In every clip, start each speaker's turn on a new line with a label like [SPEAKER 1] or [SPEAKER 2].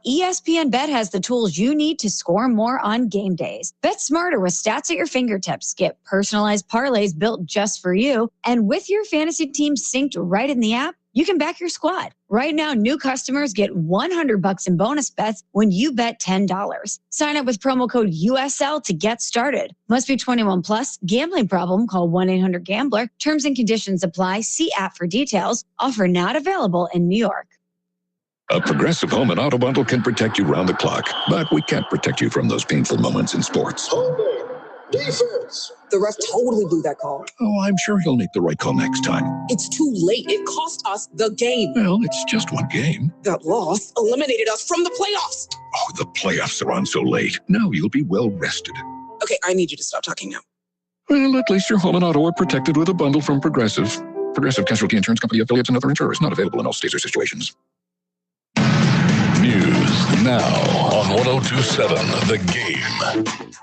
[SPEAKER 1] ESPN Bet has the tools you need to score more on game days. Bet smarter with stats at your fingertips. Get personalized parlays built just for you. And with your fantasy team synced right in the app, you can back your squad. Right now, new customers get $100 in bonus bets when you bet $10. Sign up with promo code USL to get started. Must be 21 plus. Gambling problem? Call 1-800-GAMBLER. Terms and conditions apply. See app for details. Offer not available in New York.
[SPEAKER 2] A Progressive Home and Auto Bundle can protect you round the clock, but we can't protect you from those painful moments in sports.
[SPEAKER 3] Holding. Defense.
[SPEAKER 4] The ref totally blew that call.
[SPEAKER 2] Oh, I'm sure he'll make the right call next time.
[SPEAKER 4] It's too late. It cost us the game.
[SPEAKER 2] Well, it's just one game.
[SPEAKER 4] That loss eliminated us from the playoffs.
[SPEAKER 2] Oh, the playoffs are on so late. Now you'll be well rested.
[SPEAKER 4] Okay, I need you to stop talking now.
[SPEAKER 2] Well, at least your home and auto are protected with a bundle from Progressive. Progressive Casualty Insurance Company, affiliates, and other insurers. Not available in all states or situations.
[SPEAKER 5] News now on 102.7 The Game.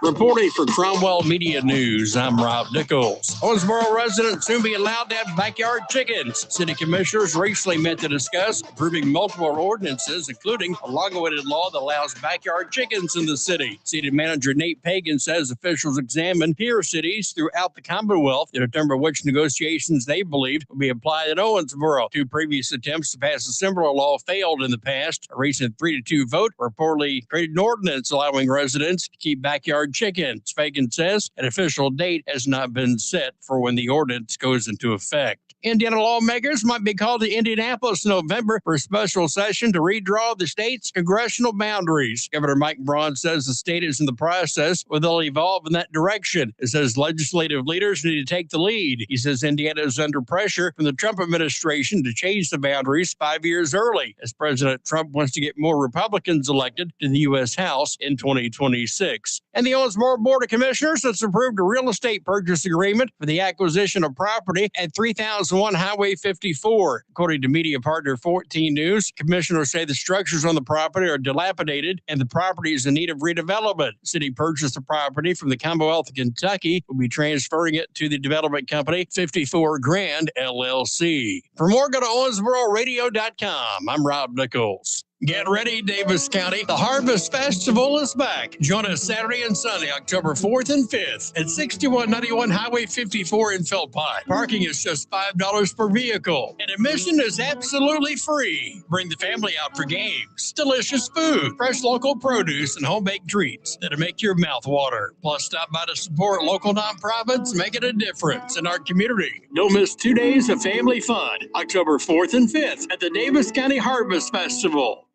[SPEAKER 6] Reporting for Cromwell Media News, I'm Rob Nichols. Owensboro residents soon be allowed to have backyard chickens. City commissioners recently met to discuss approving multiple ordinances, including a long-awaited law that allows backyard chickens in the city. City manager Nate Pagan says officials examined peer cities throughout the Commonwealth to determine which negotiations they believed will be applied in Owensboro. Two previous attempts to pass a similar law failed in the past. A recent 3-2 vote reportedly created an ordinance allowing residents to keep backyard chickens. Fagan says an official date has not been set for when the ordinance goes into effect. Indiana lawmakers might be called to Indianapolis in November for a special session to redraw the state's congressional boundaries. Governor Mike Braun says the state is in the process, but they'll evolve in that direction. It says legislative leaders need to take the lead. He says Indiana is under pressure from the Trump administration to change the boundaries 5 years early, as President Trump wants to get more Republicans elected to the U.S. House in 2026. And the Owensboro Board of Commissioners has approved a real estate purchase agreement for the acquisition of property at 3001 Highway 54. According to media partner 14 News, commissioners say the structures on the property are dilapidated and the property is in need of redevelopment. The city purchased the property from the Commonwealth of Kentucky, will be transferring it to the development company 54 Grand LLC. For more, go to OwensboroRadio.com. I'm Rob Nichols. Get ready, Davis County. The Harvest Festival is back. Join us Saturday and Sunday, October 4th and 5th at 6191 Highway 54 in Philpott. Parking is just $5 per vehicle, and admission is absolutely free. Bring the family out for games, delicious food, fresh local produce, and home-baked treats that'll make your mouth water. Plus, stop by to support local nonprofits making a difference in our community. Don't miss 2 days of family fun, October 4th and 5th at the Davis County Harvest Festival.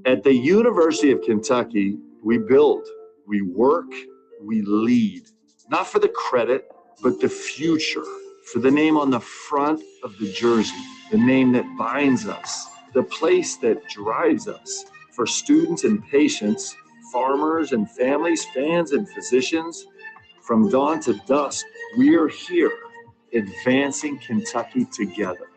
[SPEAKER 7] At the University of Kentucky, we build, we work, we lead, not for the credit, but the future, for the name on the front of the jersey, the name that binds us, the place that drives us, for students and patients, farmers and families, fans and physicians. From dawn to dusk, we're here, advancing Kentucky together.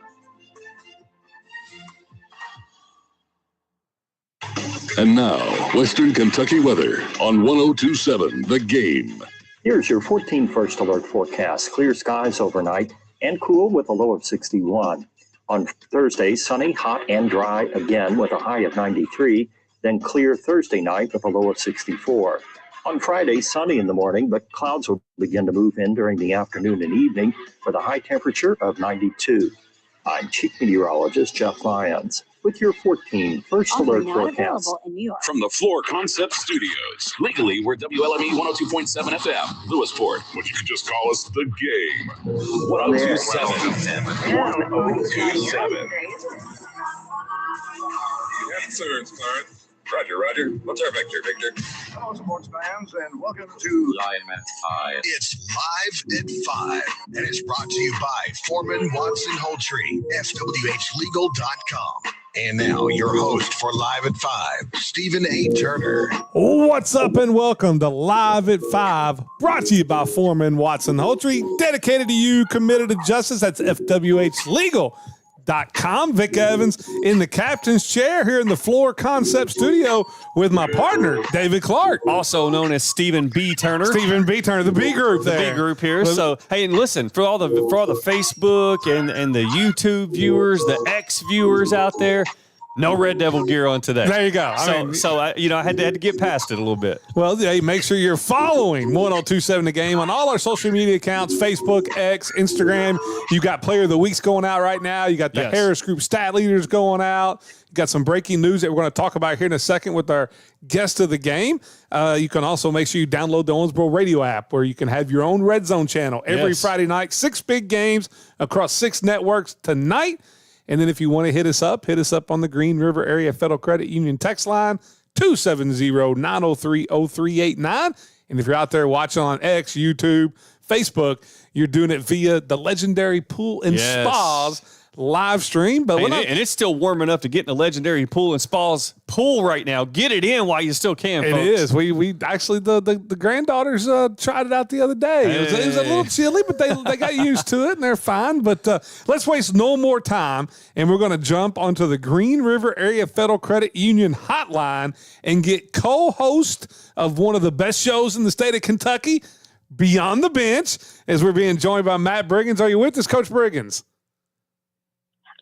[SPEAKER 5] And now, Western Kentucky weather on 102.7 The Game.
[SPEAKER 8] Here's your 14 first alert forecast. Clear skies overnight and cool with a low of 61. On Thursday, sunny, hot, and dry again with a high of 93. Then clear Thursday night with a low of 64. On Friday, sunny in the morning, but clouds will begin to move in during the afternoon and evening with a high temperature of 92. I'm Chief Meteorologist Jeff Lyons with your 14 first alert forecast.
[SPEAKER 9] From the Floor Concept Studios, legally we're WLME 102.7 FM, Lewisport, but you can just call us The Game. 102.7 FM. 102.7. Yes, sir, it's Clarence. Roger. What's our vector, Victor?
[SPEAKER 3] Hello, sports fans, and welcome to
[SPEAKER 9] Live at 5.
[SPEAKER 3] It's Live at 5, and it's brought to you by Foreman Watson Holtree, FWHlegal.com. And now, your host for Live at 5, Stephen A. Turner.
[SPEAKER 10] What's up, and welcome to Live at 5, brought to you by Foreman Watson Holtree, dedicated to you, committed to justice. That's FWHlegal.com. Vic Evans in the captain's chair here in the Floor Concept Studio with my partner, David Clark.
[SPEAKER 11] Also known as Stephen B. Turner.
[SPEAKER 10] Stephen B. Turner, the B group there.
[SPEAKER 11] The B group here. So, hey, and listen, for all the Facebook and the YouTube viewers, the X viewers out there, No Red Devil gear on today.
[SPEAKER 10] There you go.
[SPEAKER 11] I had to get past it a little bit.
[SPEAKER 10] Well, hey, make sure you're following 1027 The Game on all our social media accounts, Facebook, X, Instagram. You got Player of the Weeks going out right now. You got the Harris Group Stat Leaders going out. You got some breaking news that we're going to talk about here in a second with our guest of the game. You can also make sure you download the Owensboro Radio app where you can have your own Red Zone channel every Friday night. 6 big games across 6 networks tonight. And then if you want to hit us up on the Green River Area Federal Credit Union text line, 270-903-0389. And if you're out there watching on X, YouTube, Facebook, you're doing it via the legendary Pool and Spas live stream. But
[SPEAKER 11] and it's still warm enough to get in the legendary Pool and Spas pool right now. Get it in while you still can, folks.
[SPEAKER 10] It is. We actually, the granddaughters tried it out the other day. It was a little chilly, but they got used to it, and they're fine. But let's waste no more time, and we're going to jump onto the Green River Area Federal Credit Union hotline and get co-host of one of the best shows in the state of Kentucky, Beyond the Bench, as we're being joined by Matt Briggins. Are you with us, Coach Briggins?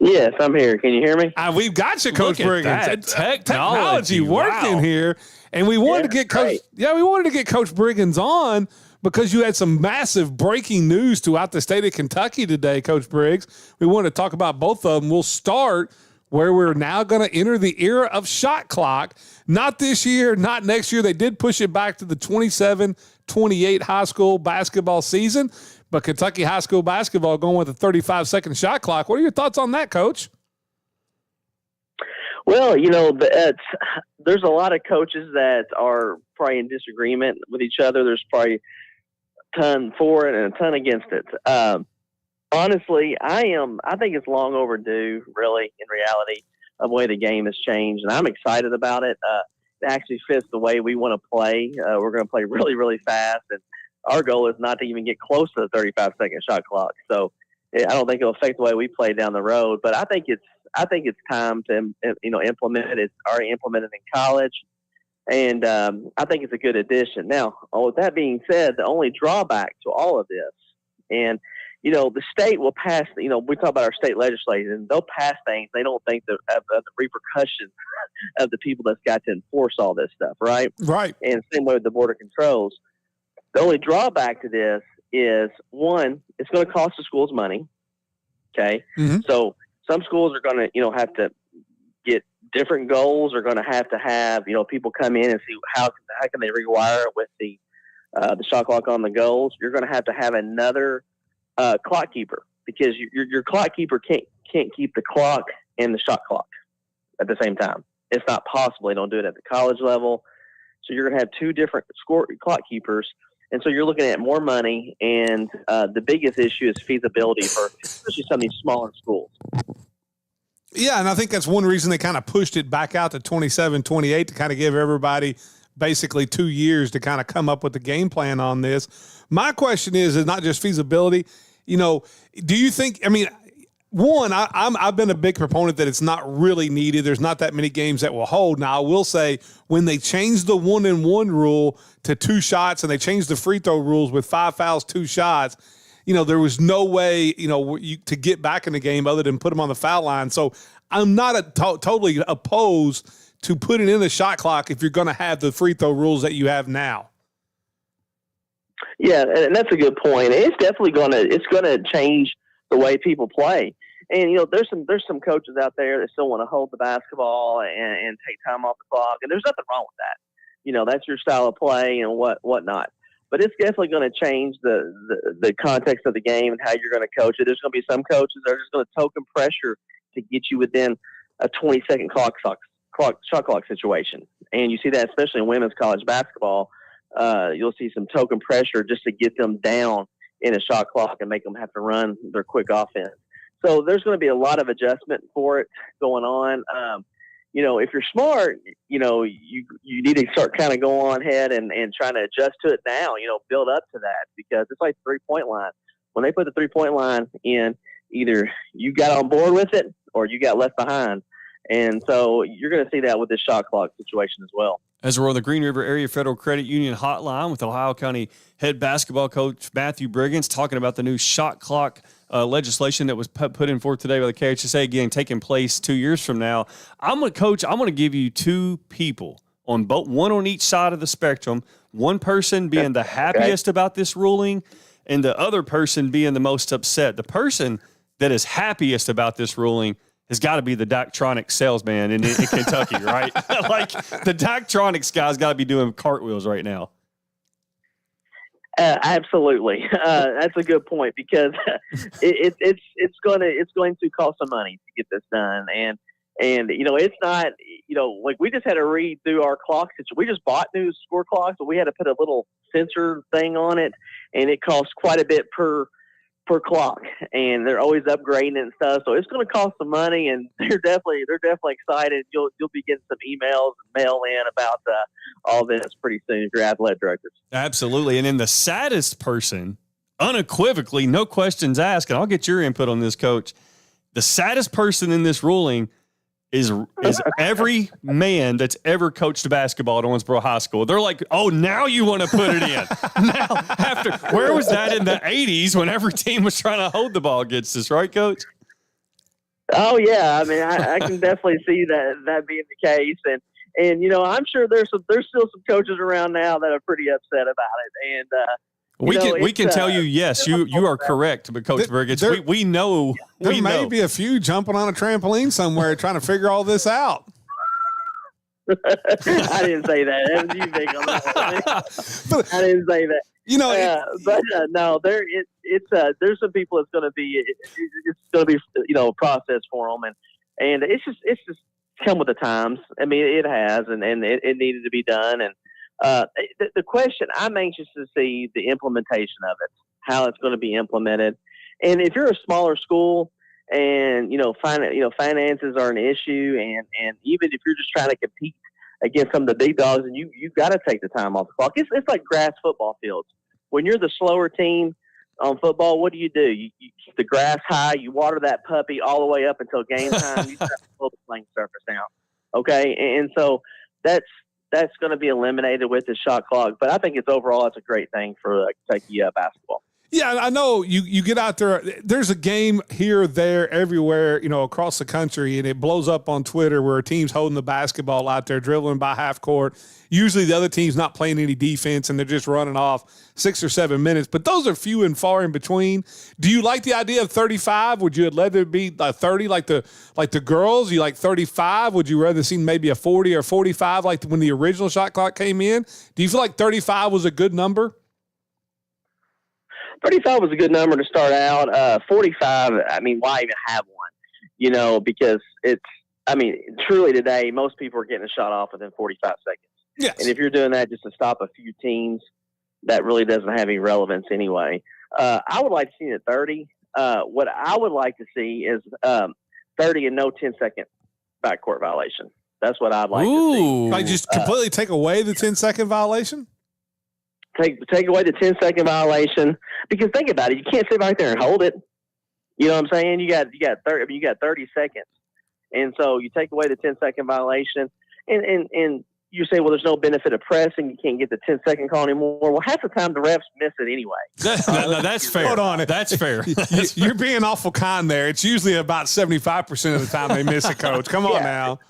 [SPEAKER 12] Yes, I'm here. Can you hear me?
[SPEAKER 10] We've got you, Coach Briggins. Technology working here, and we wanted to get Coach. Yeah, we wanted to get Coach Briggins on because you had some massive breaking news throughout the state of Kentucky today, Coach Briggs. We wanted to talk about both of them. We'll start where we're now going to enter the era of shot clock. Not this year, not next year. They did push it back to the 27-28 high school basketball season. But Kentucky high school basketball going with a 35-second shot clock. What are your thoughts on that, Coach?
[SPEAKER 12] Well, there's a lot of coaches that are probably in disagreement with each other. There's probably a ton for it and a ton against it. Honestly, I think it's long overdue, really, in reality, of the way the game has changed. And I'm excited about it. It actually fits the way we want to play. We're going to play really, really fast. And our goal is not to even get close to the 35-second shot clock. So I don't think it'll affect the way we play down the road. But I think it's time to implement it. It's already implemented in college, and I think it's a good addition. Now, with that being said, the only drawback to all of this, and the state will pass. We talk about our state legislators, and they'll pass things. They don't think of the repercussions of the people that's got to enforce all this stuff, right?
[SPEAKER 10] Right.
[SPEAKER 12] And same way with the Board of Controls. The only drawback to this is, one, it's going to cost the schools money. Okay.
[SPEAKER 10] Mm-hmm.
[SPEAKER 12] So some schools are going to, have to get different goals. Are going to have, people come in and see how can they rewire it with the shot clock on the goals. You're going to have another clock keeper because your clock keeper can't keep the clock and the shot clock at the same time. It's not possible. They don't do it at the college level. So you're going to have 2 different clock keepers. And so you're looking at more money, and the biggest issue is feasibility for especially some of these smaller schools.
[SPEAKER 10] Yeah, and I think that's one reason they kind of pushed it back out to 27-28 to kind of give everybody basically 2 years to kind of come up with a game plan on this. My question is not just feasibility. Do you think – one, I've been a big proponent that it's not really needed. There's not that many games that will hold. Now, I will say when they changed the 1-and-1 rule to 2 shots and they changed the free throw rules with 5 fouls, 2 shots, there was no way, to get back in the game other than put them on the foul line. So I'm not totally opposed to putting in a shot clock if you're going to have the free throw rules that you have now.
[SPEAKER 12] Yeah, and that's a good point. It's definitely going to change the way people play. And, there's some coaches out there that still want to hold the basketball and take time off the clock. And there's nothing wrong with that. That's your style of play and whatnot. But it's definitely going to change the context of the game and how you're going to coach it. There's going to be some coaches that are just going to token pressure to get you within a 20-second shot clock situation. And you see that especially in women's college basketball. You'll see some token pressure just to get them down in a shot clock and make them have to run their quick offense. So there's going to be a lot of adjustment for it going on. If you're smart, you need to start kind of going ahead and trying to adjust to it now, build up to that because it's like 3-point line. When they put the 3-point line in, either you got on board with it or you got left behind. And so you're going to see that with this shot clock situation as well.
[SPEAKER 11] As we're on the Green River Area Federal Credit Union hotline with Ohio County head basketball coach Matthew Briggins talking about the new shot clock legislation that was put in forth today by the KHSA, again, taking place 2 years from now. I'm going to give you two people on both, one on each side of the spectrum, one person being the happiest about this ruling and the other person being the most upset. The person that is happiest about this ruling has got to be the Daktronics salesman in Kentucky, right? Like the Daktronics guy's got to be doing cartwheels right now.
[SPEAKER 12] Absolutely, that's a good point because it's going to cost some money to get this done, and it's not like we just had to read through our clocks. We just bought new score clocks, but we had to put a little sensor thing on it, and it costs quite a bit per clock, and they're always upgrading and stuff. So it's going to cost some money, and they're definitely excited. You'll be getting some emails and mail in about all this pretty soon if you're athletic directors.
[SPEAKER 11] Absolutely. And then the saddest person, unequivocally, no questions asked, and I'll get your input on this, Coach. The saddest person in this ruling is every man that's ever coached basketball at Owensboro High School. They're like, oh, now you want to put it in. Now, where was that in the 80s when every team was trying to hold the ball against us, right, Coach?
[SPEAKER 12] Oh, yeah. I mean, I can definitely see that being the case. And I'm sure there's still some coaches around now that are pretty upset about it. And,
[SPEAKER 11] we can tell you, yes, you are correct, but Coach Briggins, we know.
[SPEAKER 10] There may be a few jumping on a trampoline somewhere trying to figure all this out.
[SPEAKER 12] I didn't say that. That was you, Vic, on that one. I didn't say that. No, there's some people. It's going to be a process for them, and it's just come with the times. I mean, it has, and it needed to be done, and. The question, I'm anxious to see the implementation of it, how it's going to be implemented. And if you're a smaller school and, finances are an issue, and even if you're just trying to compete against some of the big dogs, and you've got to take the time off the clock. It's like grass football fields. When you're the slower team on football, what do? You keep the grass high, you water that puppy all the way up until game time, you start to pull the playing surface down. Okay? And so that's going to be eliminated with the shot clock. But I think it's a great thing for Kentucky basketball.
[SPEAKER 10] Yeah, I know you get out there. There's a game here, there, everywhere, across the country, and it blows up on Twitter where a team's holding the basketball out there, dribbling by half court. Usually the other team's not playing any defense, and they're just running off 6 or 7 minutes. But those are few and far in between. Do you like the idea of 35? Would you have let there be 30 like the girls? You like 35? Would you rather see maybe a 40 or 45 like when the original shot clock came in? Do you feel like 35 was a good number?
[SPEAKER 12] 35 was a good number to start out. 45, I mean, why even have one? Because truly today, most people are getting a shot off within 45 seconds.
[SPEAKER 10] Yes.
[SPEAKER 12] And if you're doing that just to stop a few teams, that really doesn't have any relevance anyway. I would like to see it at 30. What I would like to see is 30 and no 10-second backcourt violation. That's what I'd like to see.
[SPEAKER 10] Like just completely take away the 10-second violation?
[SPEAKER 12] Take away the 10-second violation, because think about it, you can't sit right there and hold it. You know what I'm saying? You got 30 seconds, and so you take away the 10-second violation, and you say, well, there's no benefit of pressing. You can't get the 10-second call anymore. Well, half the time the refs miss it anyway.
[SPEAKER 11] No, that's fair.
[SPEAKER 10] Hold on,
[SPEAKER 11] that's fair.
[SPEAKER 10] You're being awful kind there. It's usually about 75% of the time they miss it, Coach. Come on now.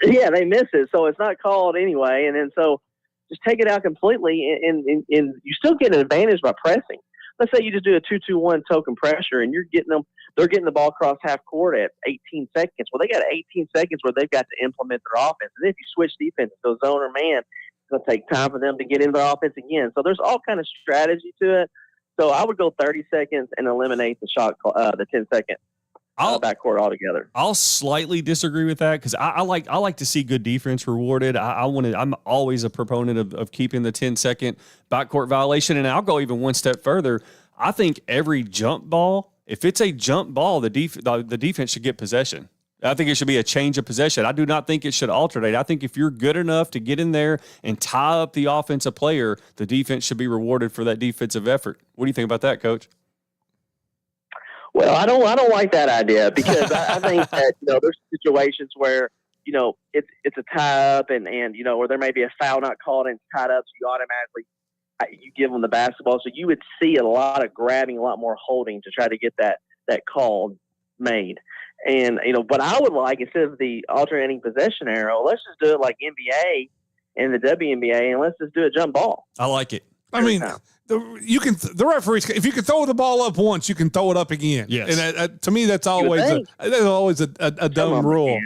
[SPEAKER 12] Yeah, they miss it, so it's not called anyway, and then so. Just take it out completely, and you still get an advantage by pressing. Let's say you just do a 2-2-1 token pressure, and they're getting the ball across half court at 18 seconds. Well, they got 18 seconds where they've got to implement their offense. And if you switch defense, go zone or man, it's going to take time for them to get into their offense again. So there's all kind of strategy to it. So I would go 30 seconds and eliminate the 10-second. Backcourt altogether.
[SPEAKER 11] I'll slightly disagree with that because I like to see good defense rewarded. I'm always a proponent of keeping the 10-second backcourt violation, and I'll go even one step further. I think every jump ball, if it's a jump ball, the defense should get possession. I think it should be a change of possession. I do not think it should alternate. I think if you're good enough to get in there and tie up the offensive player, the defense should be rewarded for that defensive effort. What do you think about that, Coach?
[SPEAKER 12] Well, I don't like that idea because I think that there's situations where it's a tie up and or there may be a foul not called and it's tied up, so you automatically you give them the basketball. So you would see a lot of grabbing, a lot more holding to try to get that call made. And what I would like, instead of the alternating possession arrow, let's just do it like NBA and the WNBA, and let's just do a jump ball.
[SPEAKER 11] I like it.
[SPEAKER 10] I mean, the referees, if you can throw the ball up once, you can throw it up again.
[SPEAKER 11] Yes.
[SPEAKER 10] And to me, that's always a dumb rule.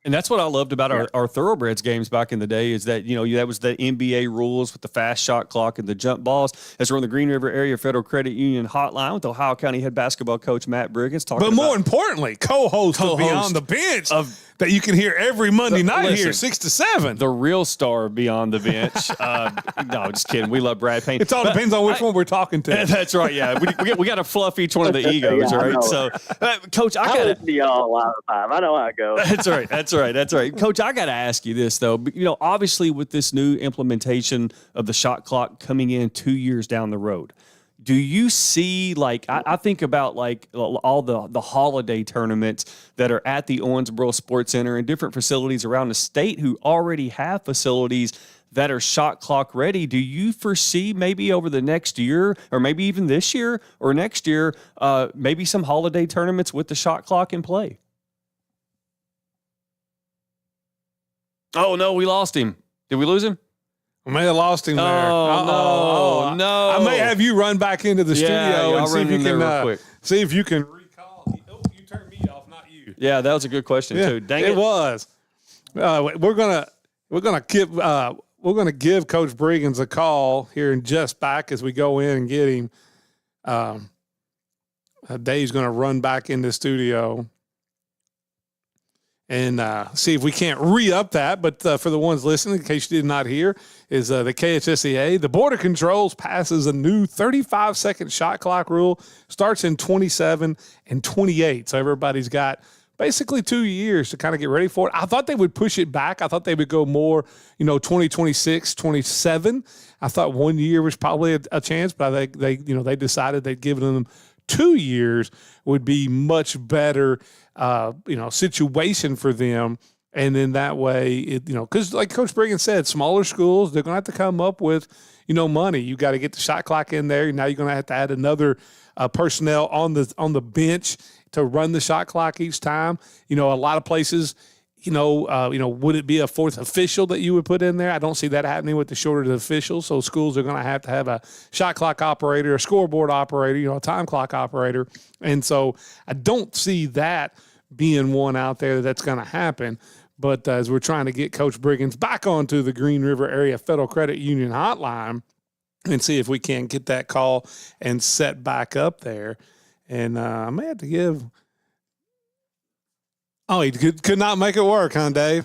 [SPEAKER 11] And that's what I loved about our Thoroughbreds games back in the day is that, that was the NBA rules with the fast shot clock and the jump balls. As we're on the Green River Area Federal Credit Union hotline with Ohio County head basketball coach Matt Briggins.
[SPEAKER 10] But more importantly, co-host of Beyond the Bench that you can hear every Monday night here, 6 to 7.
[SPEAKER 11] The real star Beyond the Bench. No, just kidding. We love Brad Payne.
[SPEAKER 10] It all depends on which one we're talking to.
[SPEAKER 11] That's right, yeah. We got to fluff each one of the egos, right? So, Coach, I got
[SPEAKER 12] to be all a lot of the time. I know how it goes.
[SPEAKER 11] That's right. Coach, I got to ask you this, though. Obviously with this new implementation of the shot clock coming in 2 years down the road, do you see, I think about all the holiday tournaments that are at the Owensboro Sports Center and different facilities around the state who already have facilities that are shot clock ready. Do you foresee maybe over the next year or maybe even this year or next year, maybe some holiday tournaments with the shot clock in play? Oh, no, we lost him. Did we lose him?
[SPEAKER 10] I may have lost him there.
[SPEAKER 11] Oh, no.
[SPEAKER 10] I may have you run back into the studio and see if you can recall. Oh, you turned me off, not you.
[SPEAKER 11] Yeah, that was a good question too. Dang it.
[SPEAKER 10] It was. We're gonna give Coach Briggins a call here in just back as we go in and get him. Dave's gonna run back in the studio and see if we can't re-up that. But for the ones listening, in case you did not hear, is the KHSCA. The Board of Controls passes a new 35-second shot clock rule. Starts in 27 and 28. So everybody's got basically 2 years to kind of get ready for it. I thought they would push it back. I thought they would go more, 2026, 27. I thought 1 year was probably a chance, but they decided they'd give them 2 years would be much better situation for them. And then that way, because like Coach Briggins said, smaller schools, they're going to have to come up with, money. You got to get the shot clock in there. Now you're going to have to add another personnel on the bench to run the shot clock each time. A lot of places, would it be a fourth official that you would put in there? I don't see that happening with the shorter officials. So schools are going to have a shot clock operator, a scoreboard operator, a time clock operator. And so I don't see that being one out there that's going to happen. But as we're trying to get Coach Briggins back onto the Green River Area Federal Credit Union hotline and see if we can get that call and set back up there. And I may have to give – oh, he could not make it work, huh, Dave?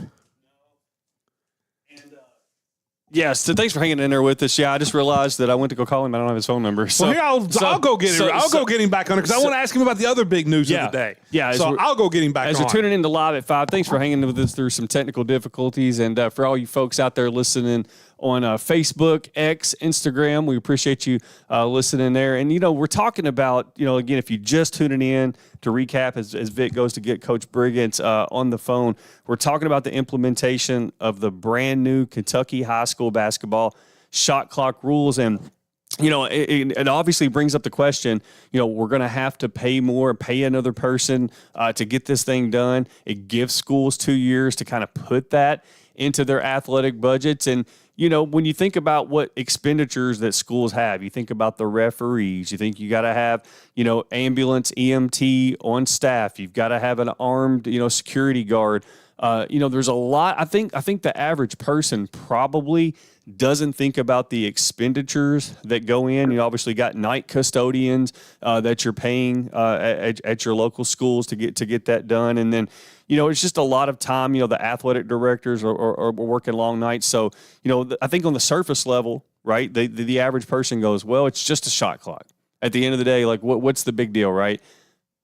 [SPEAKER 11] Yes, so thanks for hanging in there with us. Yeah, I just realized that I went to go call him. I don't have his phone number. So,
[SPEAKER 10] well, here, I'll go get him. I'll go get him back on it because I want to ask him about the other big news of the day.
[SPEAKER 11] Yeah,
[SPEAKER 10] so I'll go get him back on.
[SPEAKER 11] As we're tuning into Live at 5, thanks for hanging with us through some technical difficulties. And for all you folks out there listening on Facebook, X, Instagram, we appreciate you listening there. And, we're talking about, again, if you just tuning in to recap as Vic goes to get Coach Briggins on the phone, we're talking about the implementation of the brand new Kentucky high school basketball shot clock rules. And, it obviously brings up the question, we're going to have to pay another person to get this thing done. It gives schools 2 years to kind of put that into their athletic budgets. And, when you think about what expenditures that schools have, you think about the referees, you think you got to have, ambulance, EMT on staff. You've got to have an armed, security guard. There's a lot. I think the average person probably doesn't think about the expenditures that go in. You obviously got night custodians that you're paying at your local schools to get that done. And then, it's just a lot of time. The athletic directors are working long nights. So, I think on the surface level, right, the average person goes, well, it's just a shot clock. At the end of the day, like, what's the big deal, right?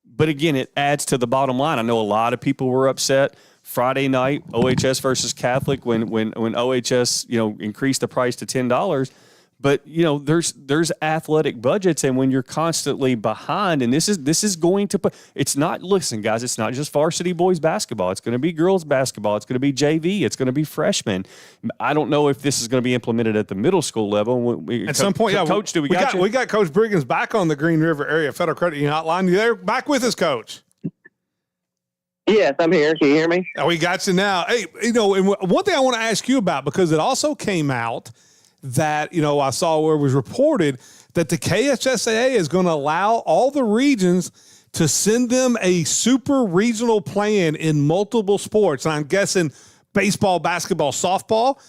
[SPEAKER 11] But again, it adds to the bottom line. I know a lot of people were upset Friday night, OHS versus Catholic, when OHS, increased the price to $10. But there's athletic budgets, and when you're constantly behind, and this is going to put. It's not. Listen, guys, it's not just varsity boys basketball. It's going to be girls basketball. It's going to be JV. It's going to be freshmen. I don't know if this is going to be implemented at the middle school level.
[SPEAKER 10] At some point,
[SPEAKER 11] Coach,
[SPEAKER 10] we got Coach Briggins back on the Green River Area Federal Credit Union Hotline. You there? Back with us, Coach?
[SPEAKER 12] Yes, I'm here. Can you hear me?
[SPEAKER 10] Oh, we got you now. Hey, and one thing I want to ask you about, because it also came out that, I saw where it was reported that the KHSAA is going to allow all the regions to send them a super regional plan in multiple sports. And I'm guessing baseball, basketball, softball.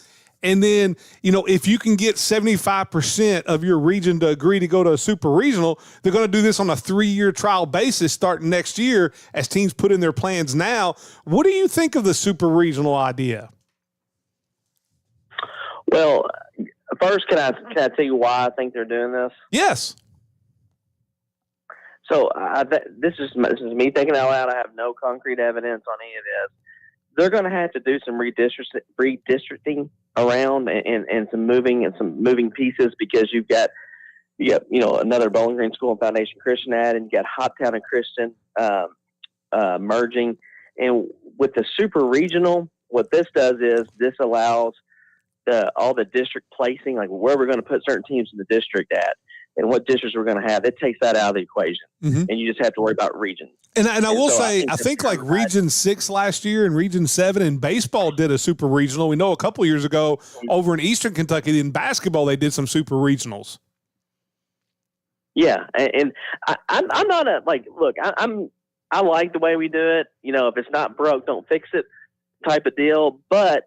[SPEAKER 10] And then, if you can get 75% of your region to agree to go to a super regional, they're going to do this on a 3-year trial basis starting next year as teams put in their plans now. What do you think of the super regional idea?
[SPEAKER 12] Well, first, can I tell you why I think they're doing this?
[SPEAKER 10] Yes.
[SPEAKER 12] So this is me thinking out loud. I have no concrete evidence on any of this. They're going to have to do some redistricting around and some moving pieces, because you got another Bowling Green School and Foundation Christian add, and you got Hoptown and Christian merging. And with the super regional, what this does is this allows all the district placing, like where we're going to put certain teams in the district at, and what districts we're going to have. It takes that out of the equation, and you just have to worry about regions.
[SPEAKER 10] And I will say, I think like Region 6 last year and Region 7 in baseball did a super regional. We know a couple of years ago over in Eastern Kentucky in basketball, they did some super regionals.
[SPEAKER 12] Yeah. And I'm not look, I like the way we do it. If it's not broke, don't fix it type of deal. But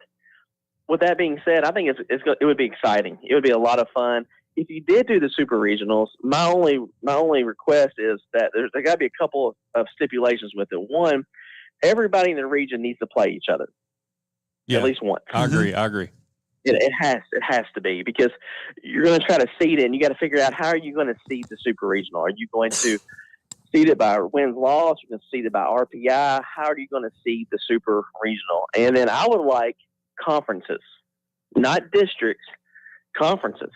[SPEAKER 12] with that being said, I think it would be exciting. It would be a lot of fun. If you did do the super regionals, my only request is that there got to be a couple of stipulations with it. One, everybody in the region needs to play each other at least once.
[SPEAKER 11] I agree.
[SPEAKER 12] It has to be, because you're going to try to seed it, and you got to figure out, how are you going to seed the super regional? Are you going to seed it by wins loss? You're going to seed it by RPI? How are you going to seed the super regional? And then I would like conferences, not districts, conferences.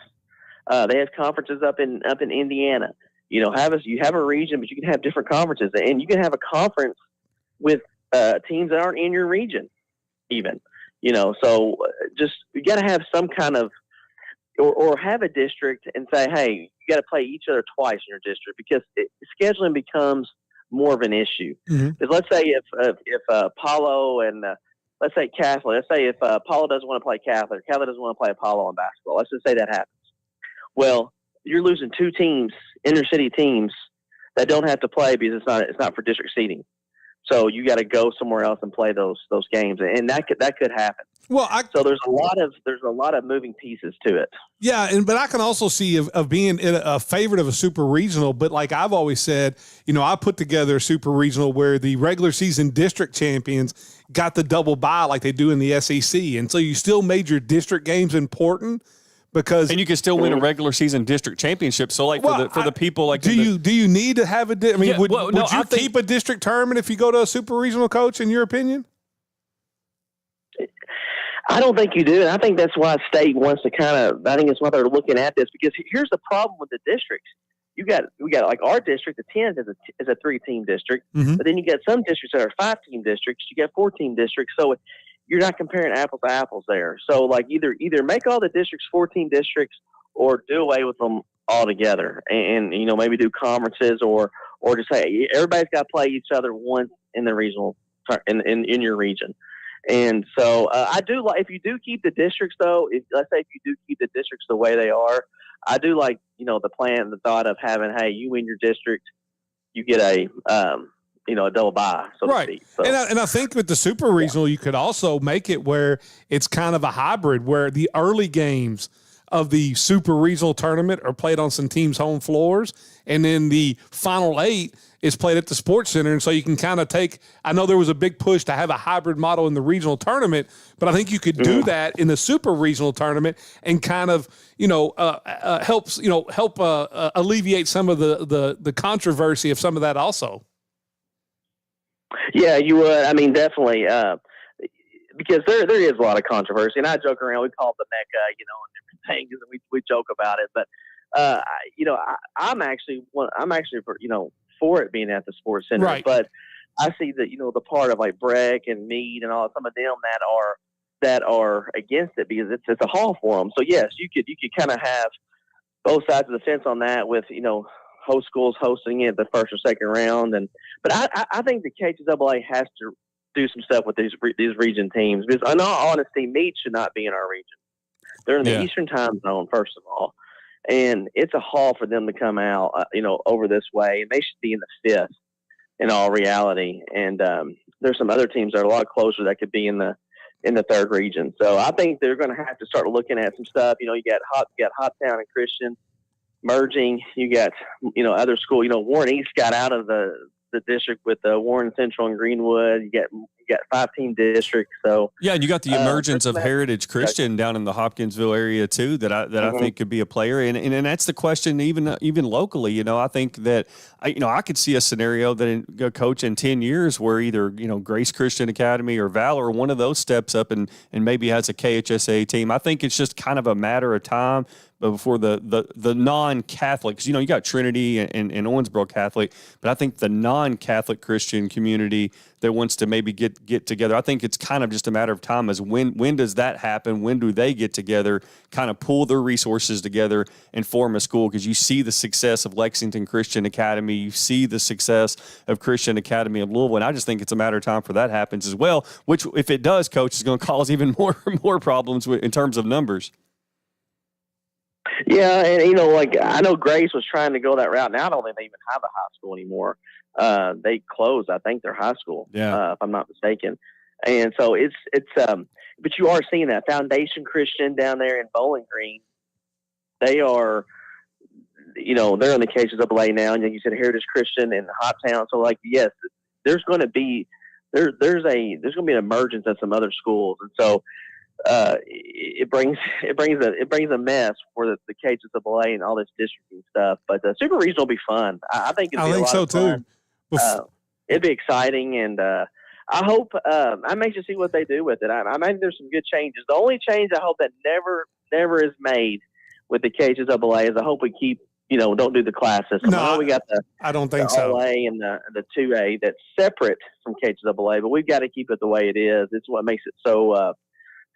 [SPEAKER 12] They have conferences up in Indiana. You have a region, but you can have different conferences, and you can have a conference with teams that aren't in your region, even. So just you got to have some kind of, or have a district and say, hey, you got to play each other twice in your district, because scheduling becomes more of an issue. Because let's say if Apollo and let's say Catholic, let's say if Apollo doesn't want to play Catholic doesn't want to play Apollo in basketball. Let's just say that happens. Well, you're losing 2 teams, inner city teams, that don't have to play because it's not for district seeding. So you got to go somewhere else and play those games, and that could happen.
[SPEAKER 10] Well,
[SPEAKER 12] so there's a lot of moving pieces to it.
[SPEAKER 10] Yeah, but I can also see of being a favorite of a super regional. But like I've always said, I put together a super regional where the regular season district champions got the double bye like they do in the SEC, and so you still made your district games important. And
[SPEAKER 11] you can still win a regular season district championship. So, for the people like,
[SPEAKER 10] do you need to have a? Would you keep a district tournament if you go to a super regional, coach? In your opinion,
[SPEAKER 12] I don't think you do, and I think that's why state wants to I think it's why they're looking at this, because here's the problem with the districts. We got like our district, the 10 is a 3-team district, but then you got some districts that are 5-team districts. You got 4-team districts, so you're not comparing apples to apples there. So like either make all the districts 14 districts, or do away with them altogether, and maybe do conferences, or just say everybody's got to play each other once in the regional in your region. And so I do like, if you do keep the districts though, let's say if you do keep the districts the way they are, I do like the thought of having, hey, you win your district, you get a double bye, so to speak. So,
[SPEAKER 10] and I think with the super regional, you could also make it where it's kind of a hybrid, where the early games of the super regional tournament are played on some teams' home floors, and then the final 8 is played at the Sports Center. And so you can kind of I know there was a big push to have a hybrid model in the regional tournament, but I think you could do that in the super regional tournament and kind of, help alleviate some of the controversy of some of that also.
[SPEAKER 12] Yeah, you would. I mean, definitely, because there is a lot of controversy, and I joke around. We call it the Mecca, in things, and we joke about it. But I'm actually for it being at the Sports Center.
[SPEAKER 10] Right.
[SPEAKER 12] But I see that the part of like Breck and Meade and all some of them that are against it because it's a hall for them. So yes, you could kind of have both sides of the fence on that with host schools hosting it the first or second round, but I think the KHSAA has to do some stuff with these region teams because in all honesty, Meade should not be in our region. They're in the Eastern time zone, first of all, and it's a haul for them to come out over this way, and they should be in the fifth in all reality. And there's some other teams that are a lot closer that could be in the third region. So I think they're going to have to start looking at some stuff. You got Hoptown and Christian merging. You got other school. Warren East got out of the district with Warren Central and Greenwood. You got 5-team districts. So
[SPEAKER 11] yeah, and you got the emergence of Heritage Christian down in the Hopkinsville area too. That I think could be a player, and that's the question. Even locally, I think that I could see a scenario that a coach in 10 years where either Grace Christian Academy or Valor, one of those steps up and maybe has a KHSAA team. I think it's just kind of a matter of time before the non-Catholics, you got Trinity and Owensboro Catholic, but I think the non-Catholic Christian community that wants to maybe get together, I think it's kind of just a matter of time as when does that happen? When do they get together, kind of pull their resources together and form a school? Because you see the success of Lexington Christian Academy, you see the success of Christian Academy of Louisville, and I just think it's a matter of time for that happens as well, which if it does, Coach, is going to cause even more problems in terms of numbers.
[SPEAKER 12] Yeah, and I know Grace was trying to go that route. Now I don't think they even have a high school anymore. They closed, I think, their high school, if I'm not mistaken. And so it's but you are seeing that Foundation Christian down there in Bowling Green. They are, they're in the KHSAA now, and like you said, Heritage Christian and Hoptown. So yes, there's going to be there's going to be an emergence of some other schools, and so. It brings a mess for the KHSAA and all this districting stuff. But the super regional will be fun. I think it'll be a lot of fun. It'd be exciting, and I hope I'm anxious to see what they do with it. I think there's some good changes. The only change I hope that never is made with the KHSAA is I hope we keep don't do the class system.
[SPEAKER 10] No,
[SPEAKER 12] I know we got
[SPEAKER 10] I don't think
[SPEAKER 12] the
[SPEAKER 10] so.
[SPEAKER 12] OA and the 2A that's separate from KHSAA, but we've got to keep it the way it is. It's what makes it so.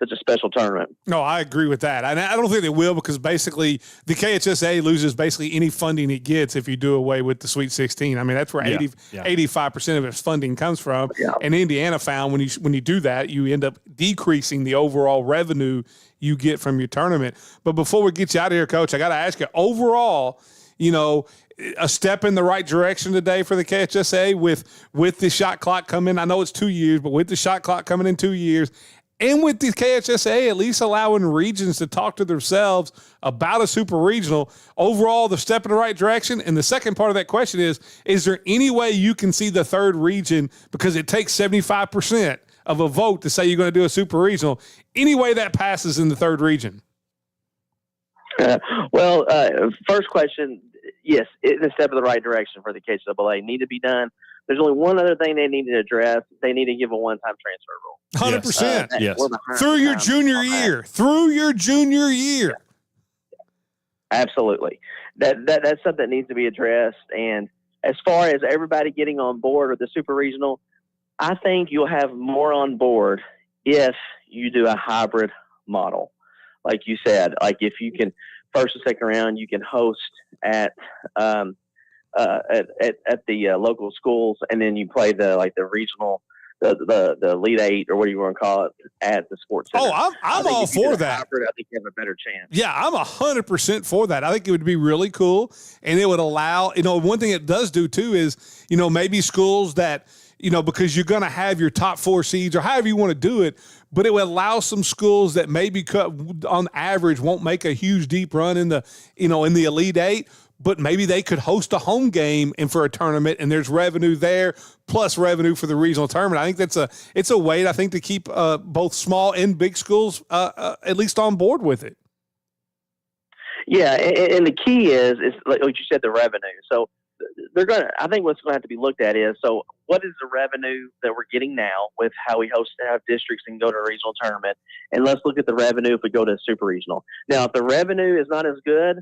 [SPEAKER 12] Such a special tournament.
[SPEAKER 10] No, I agree with that. And I don't think they will because basically the KHSAA loses basically any funding it gets if you do away with the Sweet 16. I mean, that's where 85% of its funding comes from. Yeah. And Indiana found when you do that, you end up decreasing the overall revenue you get from your tournament. But before we get you out of here, Coach, I got to ask you, overall, a step in the right direction today for the KHSAA with the shot clock coming. I know it's 2 years, but with the shot clock coming in 2 years, and with the KHSAA at least allowing regions to talk to themselves about a super regional, overall, the step in the right direction. And the second part of that question is there any way you can see the third region, because it takes 75% of a vote to say you're going to do a super regional, any way that passes in the third region?
[SPEAKER 12] First question, yes, it's a step in the right direction for the KHSAA. Need to be done. There's only one other thing they need to address. They need to give a one-time transfer rule.
[SPEAKER 10] 100%.
[SPEAKER 11] Yes.
[SPEAKER 10] Through your junior year. Through your junior year.
[SPEAKER 12] Absolutely. That's something that needs to be addressed. And as far as everybody getting on board with the super regional, I think you'll have more on board if you do a hybrid model. Like you said, like if you can first and second round, you can host at the local schools, and then you play the regional, the Elite Eight, or what do you want to call it, at the Sports Center.
[SPEAKER 10] Oh, I'm all for that.
[SPEAKER 12] Hybrid, I think you have a better chance.
[SPEAKER 10] Yeah, I'm 100% for that. I think it would be really cool, and it would allow, one thing it does do too is, maybe schools that, because you're going to have your top 4 seeds or however you want to do it, but it would allow some schools that maybe on average won't make a huge deep run in the Elite Eight, but maybe they could host a home game and for a tournament, and there's revenue there plus revenue for the regional tournament. I think it's a way, I think, to keep both small and big schools at least on board with it.
[SPEAKER 12] Yeah, and the key is like you said, the revenue. So I think what's going to have to be looked at is, so what is the revenue that we're getting now with how we have districts and go to a regional tournament? And let's look at the revenue if we go to a super regional. Now, if the revenue is not as good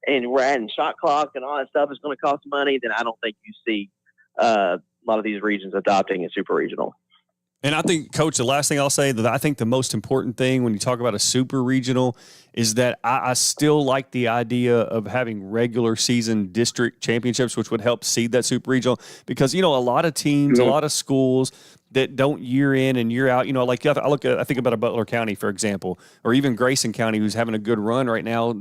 [SPEAKER 12] and we're adding shot clock and all that stuff is going to cost money, then I don't think you see a lot of these regions adopting a super regional.
[SPEAKER 11] And I think, Coach, the last thing I'll say, that I think the most important thing when you talk about a super regional is that I still like the idea of having regular season district championships, which would help seed that super regional. Because, a lot of teams, a lot of schools that don't year in and year out, like I think about a Butler County, for example, or even Grayson County, who's having a good run right now.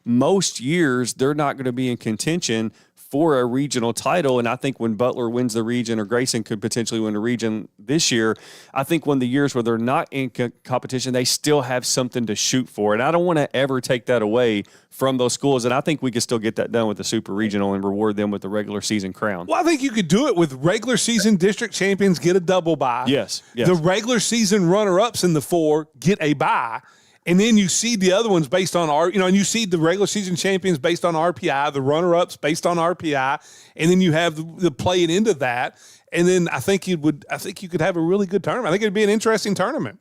[SPEAKER 11] Most years they're not going to be in contention for a regional title. And I think when Butler wins the region, or Grayson could potentially win the region this year, I think when the years where they're not in competition, they still have something to shoot for. And I don't want to ever take that away from those schools. And I think we could still get that done with the super regional and reward them with the regular season crown.
[SPEAKER 10] Well, I think you could do it with regular season district champions get a double bye.
[SPEAKER 11] Yes.
[SPEAKER 10] The regular season runner-ups in the 4 get a bye. And then you seed the other ones based on and you seed the regular season champions based on RPI, the runner-ups based on RPI, and then you have the playing into that. And then I think you could have a really good tournament. I think it'd be an interesting tournament.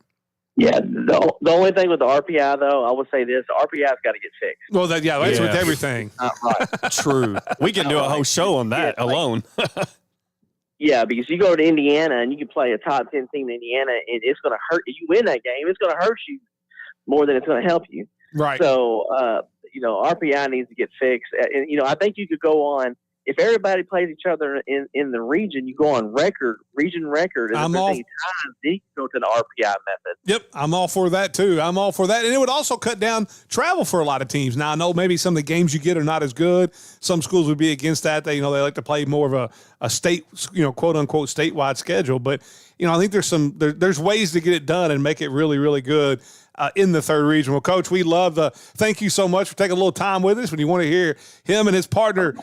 [SPEAKER 12] Yeah, the only thing with the RPI, though, I would say this: the RPI's got to get fixed.
[SPEAKER 10] Well, that's with everything.
[SPEAKER 12] Right.
[SPEAKER 11] True. We can do a whole show on that alone.
[SPEAKER 12] Yeah, because you go to Indiana and you can play a top 10 team in Indiana, and it's going to hurt. If you win that game, it's going to hurt you more than it's going to help you.
[SPEAKER 10] Right.
[SPEAKER 12] So, RPI needs to get fixed. And, I think you could go on, if everybody plays each other in the region, you go on region record. And then you can go to the RPI method.
[SPEAKER 10] Yep. I'm all for that too. I'm all for that. And it would also cut down travel for a lot of teams. Now I know maybe some of the games you get are not as good. Some schools would be against that. They like to play more of a state, quote unquote statewide schedule. But, I think there's ways to get it done and make it really, really good. In the 3rd region. Well, Coach, we thank you so much for taking a little time with us. When you want to hear him and his partner,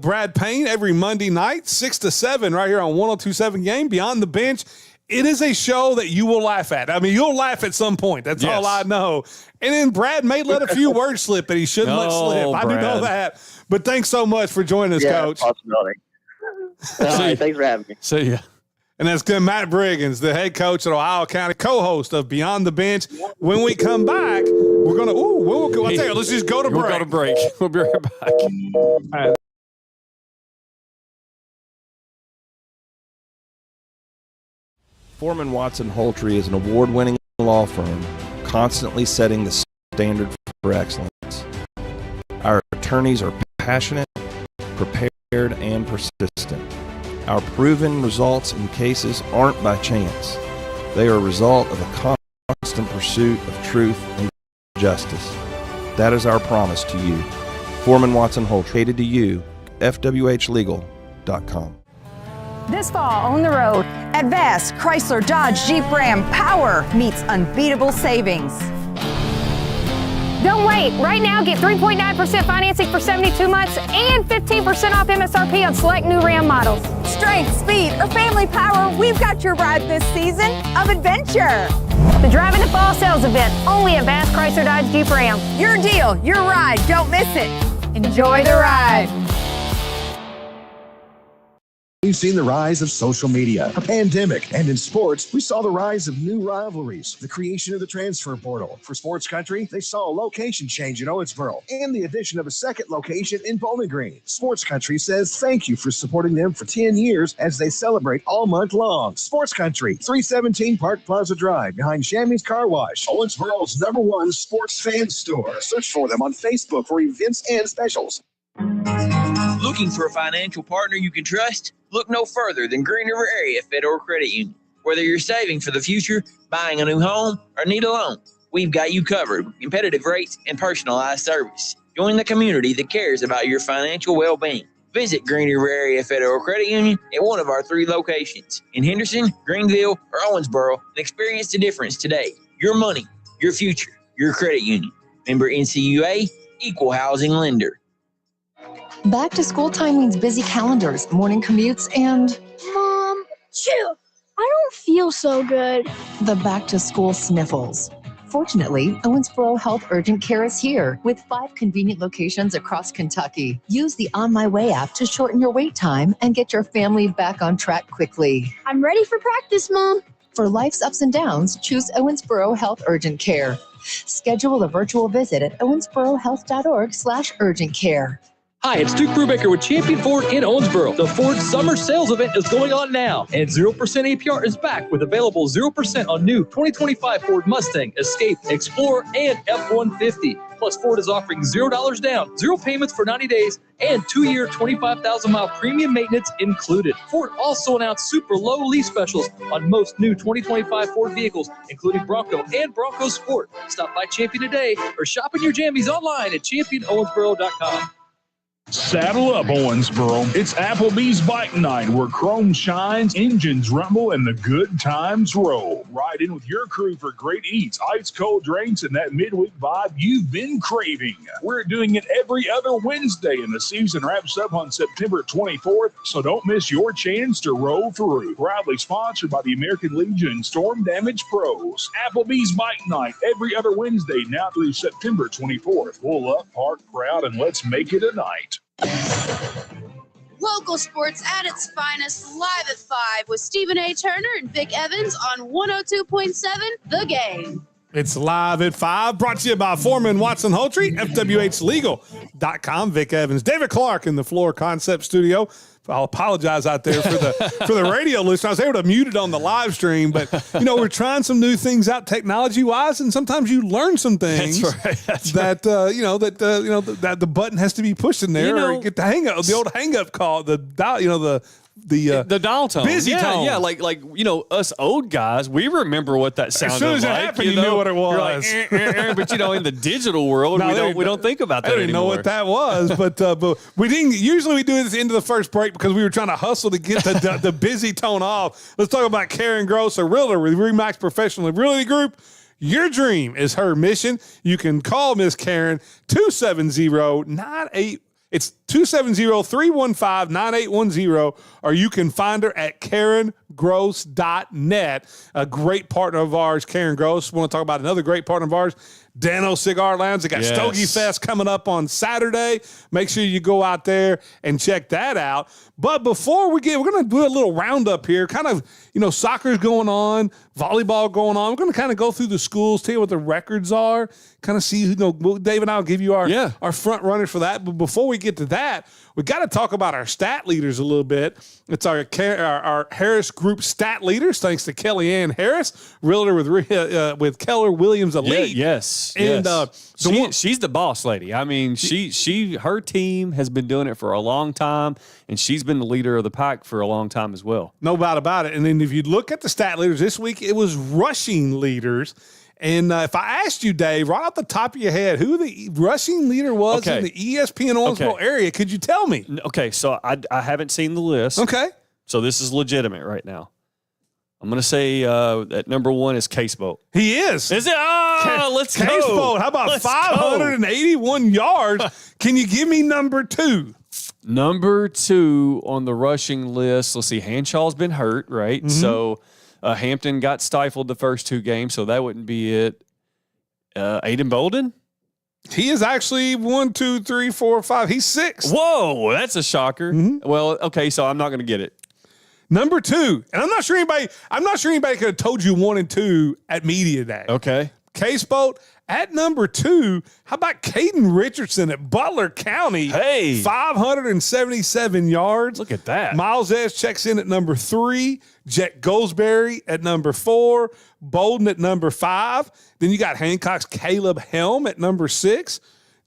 [SPEAKER 10] Brad Payne, every Monday night, 6 to 7, right here on 102.7 Game, Beyond the Bench. It is a show that you will laugh at. I mean, you'll laugh at some point. That's all I know. And then Brad may let a few words slip that he shouldn't let slip. I do know that. But thanks so much for joining us, Coach.
[SPEAKER 12] Possibility. All right, thanks for having me.
[SPEAKER 11] See ya.
[SPEAKER 10] And that's good. Matt Briggins, the head coach at Ohio County, co-host of Beyond the Bench. When we come back, we're going to, let's just go to break.
[SPEAKER 11] We'll go to break. We'll be right back.
[SPEAKER 10] All right.
[SPEAKER 13] Foreman Watson Holtree is an award-winning law firm constantly setting the standard for excellence. Our attorneys are passionate, prepared, and persistent. Our proven results in cases aren't by chance. They are a result of a constant pursuit of truth and justice. That is our promise to you. Foreman Watson Holtree, hated to you, fwhlegal.com.
[SPEAKER 14] This fall on the road at Bass, Chrysler, Dodge, Jeep, Ram, power meets unbeatable savings.
[SPEAKER 15] Don't wait. Right now, get 3.9% financing for 72 months and 15% off MSRP on select new Ram models.
[SPEAKER 14] Strength, speed, or family power, we've got your ride this season of adventure.
[SPEAKER 15] The Drive in the Fall sales event, only at Bass, Chrysler, Dodge, Jeep, Ram.
[SPEAKER 14] Your deal, your ride. Don't miss it. Enjoy the ride.
[SPEAKER 3] We've seen the rise of social media, a pandemic, and in sports, we saw the rise of new rivalries, the creation of the transfer portal. For Sports Country, they saw a location change in Owensboro and the addition of a second location in Bowling Green. Sports Country says thank you for supporting them for 10 years as they celebrate all month long. Sports Country, 317 Park Plaza Drive, behind Shammy's Car Wash, Owensboro's #1 sports fan store. Search for them on Facebook for events and specials.
[SPEAKER 16] Looking for a financial partner you can trust? Look no further than Green River Area Federal Credit Union. Whether you're saving for the future, buying a new home, or need a loan, we've got you covered with competitive rates and personalized service. Join the community that cares about your financial well-being. Visit Green River Area Federal Credit Union at one of our 3 locations in Henderson, Greenville, or Owensboro and experience the difference today. Your money, your future, your credit union. Member NCUA, Equal Housing Lender.
[SPEAKER 17] Back to school time means busy calendars, morning commutes, and...
[SPEAKER 18] Mom, chill. I don't feel so good.
[SPEAKER 17] The back to school sniffles. Fortunately, Owensboro Health Urgent Care is here with 5 convenient locations across Kentucky. Use the On My Way app to shorten your wait time and get your family back on track quickly.
[SPEAKER 18] I'm ready for practice, Mom.
[SPEAKER 17] For life's ups and downs, choose Owensboro Health Urgent Care. Schedule a virtual visit at owensborohealth.org/urgent care.
[SPEAKER 19] Hi, it's Duke Brubaker with Champion Ford in Owensboro. The Ford Summer Sales Event is going on now, and 0% APR is back with available 0% on new 2025 Ford Mustang, Escape, Explorer, and F-150. Plus, Ford is offering $0 down, 0 payments for 90 days, and 2-year, 25,000-mile premium maintenance included. Ford also announced super low lease specials on most new 2025 Ford vehicles, including Bronco and Bronco Sport. Stop by Champion today or shop in your jammies online at championowensboro.com.
[SPEAKER 20] Saddle up, Owensboro. It's Applebee's Bike Night, where chrome shines, engines rumble, and the good times roll. Ride in with your crew for great eats, ice cold drinks, and that midweek vibe you've been craving. We're doing it every other Wednesday, and the season wraps up on September 24th, so don't miss your chance to roll through. Proudly sponsored by the American Legion and Storm Damage Pros. Applebee's Bike Night every other Wednesday, now through September 24th. Pull up, park proud, and let's make it a night.
[SPEAKER 18] Local sports at its finest, live at 5 with Stephen A. Turner and Vic Evans on 102.7 The Game.
[SPEAKER 10] It's Live at 5, brought to you by Foreman Watson Holtry, FWHlegal.com. Vic Evans, David Clark in the Floor Concept Studio. I'll apologize out there for the radio listener. I was able to mute it on the live stream, but we're trying some new things out technology wise, and sometimes you learn some things that the button has to be pushed in there or get the hang up, the old hang up call, the dial
[SPEAKER 11] tone,
[SPEAKER 10] busy tone.
[SPEAKER 11] Yeah, like us old guys, we remember what that sounded like.
[SPEAKER 10] As soon as it happened, you knew what it was.
[SPEAKER 11] But in the digital world, we don't think about that
[SPEAKER 10] anymore. I didn't know what that was, but we didn't. Usually we do it at the end of the first break because we were trying to hustle to get the busy tone off. Let's talk about Karen Gross, a realtor with Remax Professional Realty Group. Your dream is her mission. You can call Miss Karen 270-98. It's 270-315-9810, or you can find her at KarenGross.net. A great partner of ours, Karen Gross. We want to talk about another great partner of ours, Dano Cigar Lounge. They got Stogie Fest coming up on Saturday. Make sure you go out there and check that out. But before we're going to do a little roundup here. Kind of, soccer's going on, volleyball going on. We're going to kind of go through the schools, tell you what the records are, kind of see Dave and I will give you our front runners for that. But before we get to that, we got to talk about our stat leaders a little bit. It's our Harris Group stat leaders, thanks to Kellyanne Harris, realtor with Keller Williams Elite.
[SPEAKER 11] Yes.
[SPEAKER 10] And
[SPEAKER 11] she's the boss lady. I mean, her team has been doing it for a long time, and she's been the leader of the pack for a long time as well.
[SPEAKER 10] No doubt about it. And then if you look at the stat leaders this week, it was rushing leaders. And if I asked you, Dave, right off the top of your head, who the rushing leader was in the ESPN Owensboro area, could you tell me?
[SPEAKER 11] Okay, so I haven't seen the list.
[SPEAKER 10] Okay.
[SPEAKER 11] So this is legitimate right now. I'm going to say that number 1 is Case Boat.
[SPEAKER 10] He is.
[SPEAKER 11] Is it? Oh, let's go.
[SPEAKER 10] Case Boat, how about 581 yards? Can you give me number 2?
[SPEAKER 11] Number 2 on the rushing list. Let's see. Hanshaw's been hurt, right? Mm-hmm. So Hampton got stifled the first 2 games, so that wouldn't be it. Aiden Bolden?
[SPEAKER 10] He is actually 1, 2, 3, 4, 5. He's 6.
[SPEAKER 11] Whoa, that's a shocker.
[SPEAKER 10] Mm-hmm.
[SPEAKER 11] Well, okay, so I'm not going to get it.
[SPEAKER 10] Number 2, and I'm not sure anybody could have told you 1 and 2 at media day.
[SPEAKER 11] Okay.
[SPEAKER 10] Case Boat at number 2. How about Caden Richardson at Butler County?
[SPEAKER 11] Hey,
[SPEAKER 10] 577 yards.
[SPEAKER 11] Look at that.
[SPEAKER 10] Miles Edge checks in at number 3. Jet Goldsberry at number 4. Bolden at number 5. Then you got Hancock's Caleb Helm at number 6.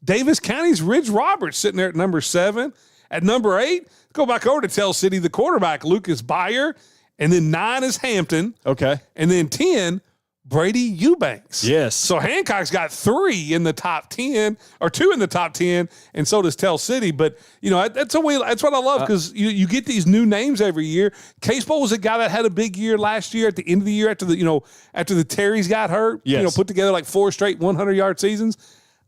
[SPEAKER 10] Davis County's Ridge Roberts sitting there at number 7. At number 8, go back over to Tell City, the quarterback, Lucas Byer. And then 9 is Hampton.
[SPEAKER 11] Okay.
[SPEAKER 10] And then 10, Brady Eubanks.
[SPEAKER 11] Yes.
[SPEAKER 10] So Hancock's got 3 in the top 10, or 2 in the top 10, and so does Tell City. But, that's what I love, because you get these new names every year. Case Bowl was a guy that had a big year last year at the end of the year after the Terrys got hurt.
[SPEAKER 11] Yes.
[SPEAKER 10] Put together like 4 straight 100-yard seasons.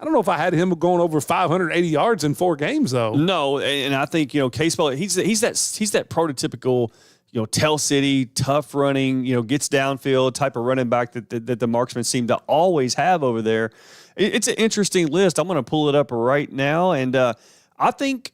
[SPEAKER 10] I don't know if I had him going over 580 yards in 4 games, though.
[SPEAKER 11] No, and I think Case Bowl, he's that prototypical Tell City, tough running, gets downfield type of running back that the Marksmen seem to always have over there. It's an interesting list. I'm going to pull it up right now, and I think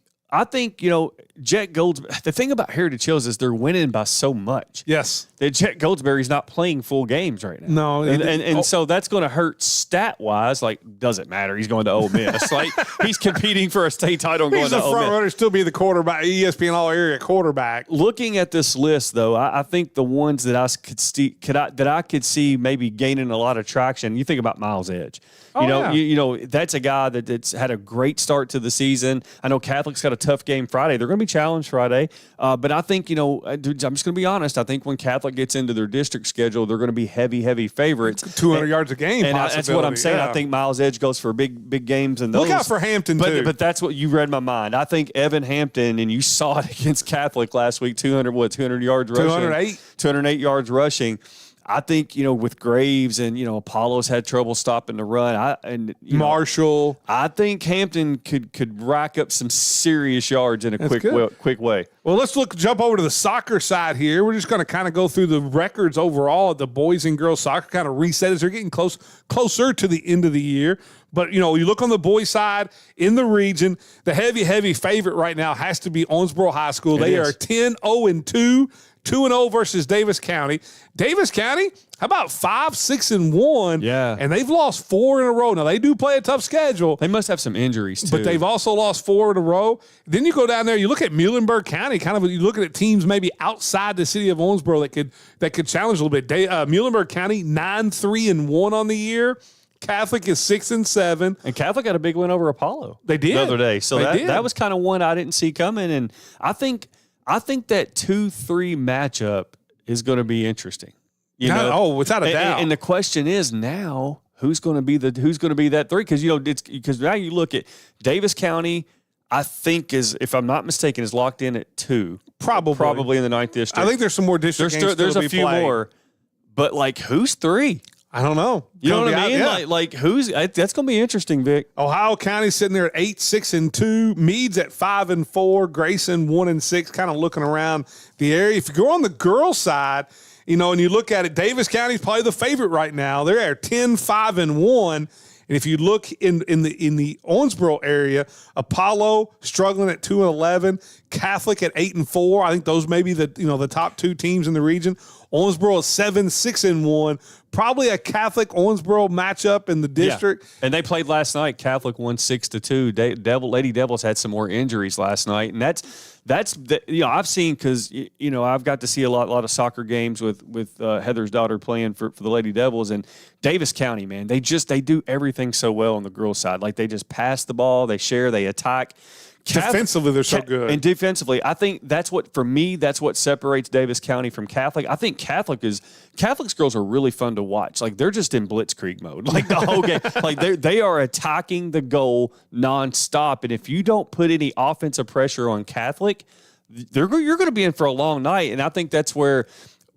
[SPEAKER 11] Jet Goldsberry. The thing about Heritage Hills is they're winning by so much.
[SPEAKER 10] Yes,
[SPEAKER 11] that Jet Goldsberry's not playing full games right now.
[SPEAKER 10] No,
[SPEAKER 11] and so that's going to hurt stat wise. Like, doesn't matter. He's going to Ole Miss. Like, he's competing for a state title. And
[SPEAKER 10] he's
[SPEAKER 11] going
[SPEAKER 10] a
[SPEAKER 11] to
[SPEAKER 10] front
[SPEAKER 11] Ole Miss.
[SPEAKER 10] runner, still be the quarterback, ESPN All Area quarterback.
[SPEAKER 11] Looking at this list, though, I think the ones that I could see maybe gaining a lot of traction. You think about Miles Edge. That's a guy that's had a great start to the season. I know Catholic's got a tough game Friday. They're going to be challenged Friday. But I think, I'm just going to be honest. I think when Catholic gets into their district schedule, they're going to be heavy favorites.
[SPEAKER 10] 200 yards a game,
[SPEAKER 11] and that's what I'm saying. Yeah. I think Miles Edge goes for big games. And
[SPEAKER 10] look out for Hampton, too.
[SPEAKER 11] But that's what you read my mind. I think Evan Hampton, and you saw it against Catholic last week, 200 yards rushing. 208 yards rushing. I think, with Graves and, Apollo's had trouble stopping the run.
[SPEAKER 10] Marshall.
[SPEAKER 11] I think Hampton could rack up some serious yards in a quick way.
[SPEAKER 10] Well, let's jump over to the soccer side here. We're just going to kind of go through the records overall of the boys and girls soccer, kind of reset as they're getting closer to the end of the year. But, you look on the boys side in the region, the heavy favorite right now has to be Owensboro High School. They are 10-0-2. 2-0 versus Davis County. Davis County, how about 5-6-1?
[SPEAKER 11] Yeah.
[SPEAKER 10] And they've lost 4 in a row. Now, they do play a tough schedule.
[SPEAKER 11] They must have some injuries, too.
[SPEAKER 10] But they've also lost 4 in a row. Then you go down there, you look at Muhlenberg County, you're looking at teams maybe outside the city of Owensboro that could challenge a little bit. Muhlenberg County, 9-3-1 on the year. Catholic is 6-7.
[SPEAKER 11] And Catholic got a big win over Apollo.
[SPEAKER 10] They did.
[SPEAKER 11] The other day. So that was kind of one I didn't see coming. And I think that 2-3 matchup is going to be interesting.
[SPEAKER 10] Without a doubt.
[SPEAKER 11] And the question is now, who's going to be that 3? Because now you look at Davis County. I think if I'm not mistaken, is locked in at 2. Probably in the 9th district.
[SPEAKER 10] I think there's some more district games.
[SPEAKER 11] There's a few more, but who's 3?
[SPEAKER 10] I don't know.
[SPEAKER 11] You know what I mean? Yeah. That's going to be interesting, Vic.
[SPEAKER 10] Ohio County sitting there at 8-6-2. Meade's at 5-4. Grayson 1-6. Kind of looking around the area. If you go on the girls' side, and you look at it, Davis County's probably the favorite right now. They're at 10-5-1. And if you look in the Owensboro area, Apollo struggling at 2-11. Catholic at 8-4. I think those may be the top 2 teams in the region. Owensboro is 7-6-1. Probably a Catholic Owensboro matchup in the district.
[SPEAKER 11] Yeah. And they played last night. Catholic won 6-2. Lady Devils had some more injuries last night, and I've seen, because I've got to see a lot of soccer games with Heather's daughter playing for the Lady Devils, and Davis County, man, they do everything so well on the girls' side. Like, they just pass the ball, they share, they attack.
[SPEAKER 10] Defensively, they're so good.
[SPEAKER 11] And defensively, I think that's what separates Davis County from Catholic. I think Catholic's girls are really fun to watch. Like, they're just in blitzkrieg mode. Like, the whole game. Like, they are attacking the goal nonstop. And if you don't put any offensive pressure on Catholic, you're going to be in for a long night. And I think that's where,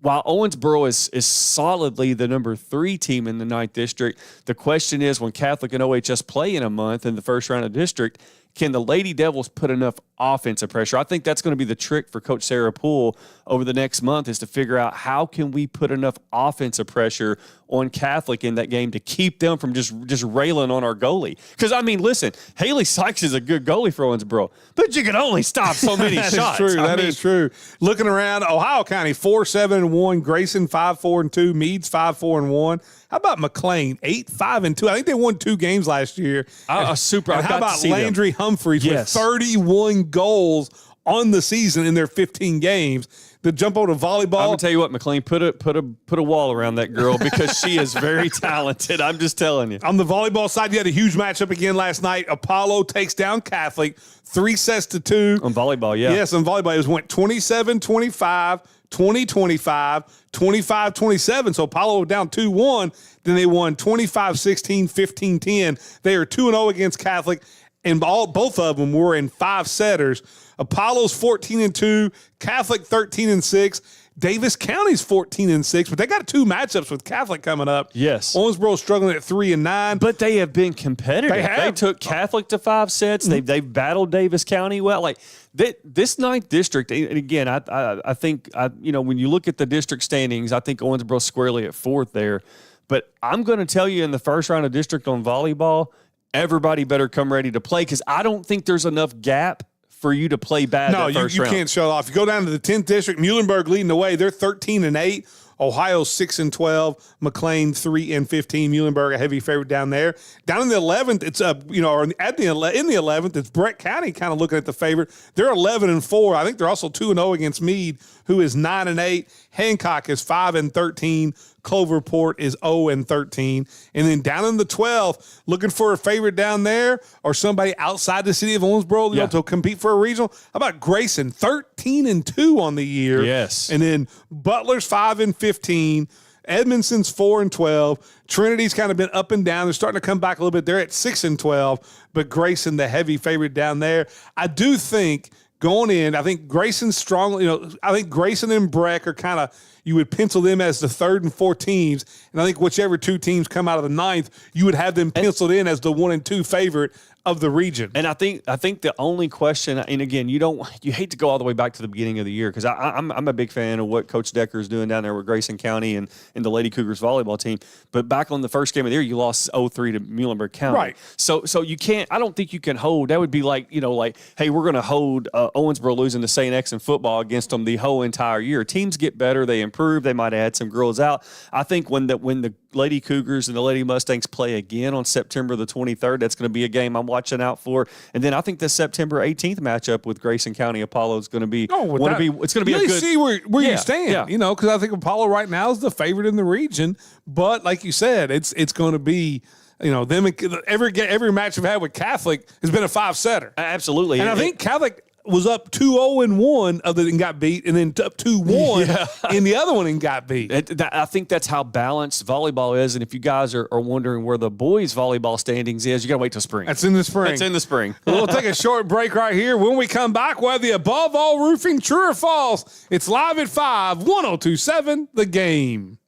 [SPEAKER 11] while Owensboro is solidly the number 3 team in the 9th district, the question is, when Catholic and OHS play in a month in the first round of district, can the Lady Devils put enough offensive pressure? I think that's going to be the trick for Coach Sarah Poole over the next month, is to figure out how can we put enough offensive pressure on Catholic in that game to keep them from just railing on our goalie. Because, listen, Haley Sykes is a good goalie for Owensboro, but you can only stop so many shots.
[SPEAKER 10] That is true. Looking around, Ohio County 4-7-1, Grayson 5-4-2, Meade's 5-4-1. How about McLean 8-5-2? I think they won 2 games last year.
[SPEAKER 11] Super.
[SPEAKER 10] And how about Landry Humphreys with 31 goals on the season in their 15 games? The jump over to volleyball.
[SPEAKER 11] I'm gonna tell you what, McLean, put a wall around that girl, because she is very talented. I'm just telling you.
[SPEAKER 10] On the volleyball side, you had a huge matchup again last night. Apollo takes down Catholic 3-2
[SPEAKER 11] on volleyball. Yeah,
[SPEAKER 10] yes, on volleyball it went 27-25, 20-25, 25-27. So Apollo down 2-1. Then they won 25-16, 15-10. They are 2-0 against Catholic, and both of them were in 5 setters. Apollo's 14-2, Catholic 13-6. Davis County's 14-6, but they got 2 matchups with Catholic coming up.
[SPEAKER 11] Yes.
[SPEAKER 10] Owensboro struggling at 3-9.
[SPEAKER 11] But they have been competitive. They took Catholic to 5 sets.
[SPEAKER 10] Mm-hmm.
[SPEAKER 11] They've battled Davis County well. Like this 9th district, and again, I think when you look at the district standings, I think Owensboro's squarely at 4th there. But I'm going to tell you, in the first round of district on volleyball, everybody better come ready to play, because I don't think there's enough gap for you to play bad.
[SPEAKER 10] No, you can't shut off. You go down to the 10th district, Muhlenberg leading the way. They're 13-8. Ohio 6-12, McLean 3-15. Muhlenberg a heavy favorite down there. Down in the 11th, it's in the 11th, it's Brett County kind of looking at the favorite. They're 11-4. I think they're also 2-0 against Meade, who is 9-8. Hancock is 5-13. Cloverport is 0-13. And then down in the 12th, looking for a favorite down there or somebody outside the city of Owensboro to compete for a regional. How about Grayson, 13-2 on the year?
[SPEAKER 11] Yes.
[SPEAKER 10] And then Butler's 5-15. Edmondson's 4-12. Trinity's kind of been up and down. They're starting to come back a little bit. They're at 6-12. But Grayson, the heavy favorite down there. I do think going in, I think Grayson's strong. I think Grayson and Breck are kind of, you would pencil them as the 3rd and 4th teams. And I think whichever 2 teams come out of the 9th, you would have them penciled in as the 1 and 2 favorite of the region.
[SPEAKER 11] And I think the only question, and again, you hate to go all the way back to the beginning of the year, because I'm a big fan of what Coach Decker is doing down there with Grayson County and the Lady Cougars volleyball team. But back on the first game of the year, you lost 0-3 to Muhlenberg County.
[SPEAKER 10] Right.
[SPEAKER 11] So you can't. I don't think you can hold. That would be like hey, we're going to hold Owensboro losing to St. X in football against them the whole entire year. Teams get better, they improve. They might add some girls out. I think when the Lady Cougars and the Lady Mustangs play again on September the 23rd, that's going to be a game I'm watching out for. And then I think the September 18th matchup with Grayson County Apollo is going to be. It's going to be a good.
[SPEAKER 10] See where you stand.
[SPEAKER 11] Yeah.
[SPEAKER 10] Because I think Apollo right now is the favorite in the region. But like you said, it's going to be. Them every match we've had with Catholic has been a 5-setter.
[SPEAKER 11] Absolutely,
[SPEAKER 10] and I think Catholic was up 2-0-1 other than got beat, and then up 2-1 in the other one and got beat.
[SPEAKER 11] I think that's how balanced volleyball is. And if you guys are wondering where the boys volleyball standings is, you got to wait till spring.
[SPEAKER 10] That's in the spring.
[SPEAKER 11] It's in the spring.
[SPEAKER 10] We'll take a short break right here. When we come back, we'll have the Above All Roofing True or False. It's live at 5, 102.7 The Game.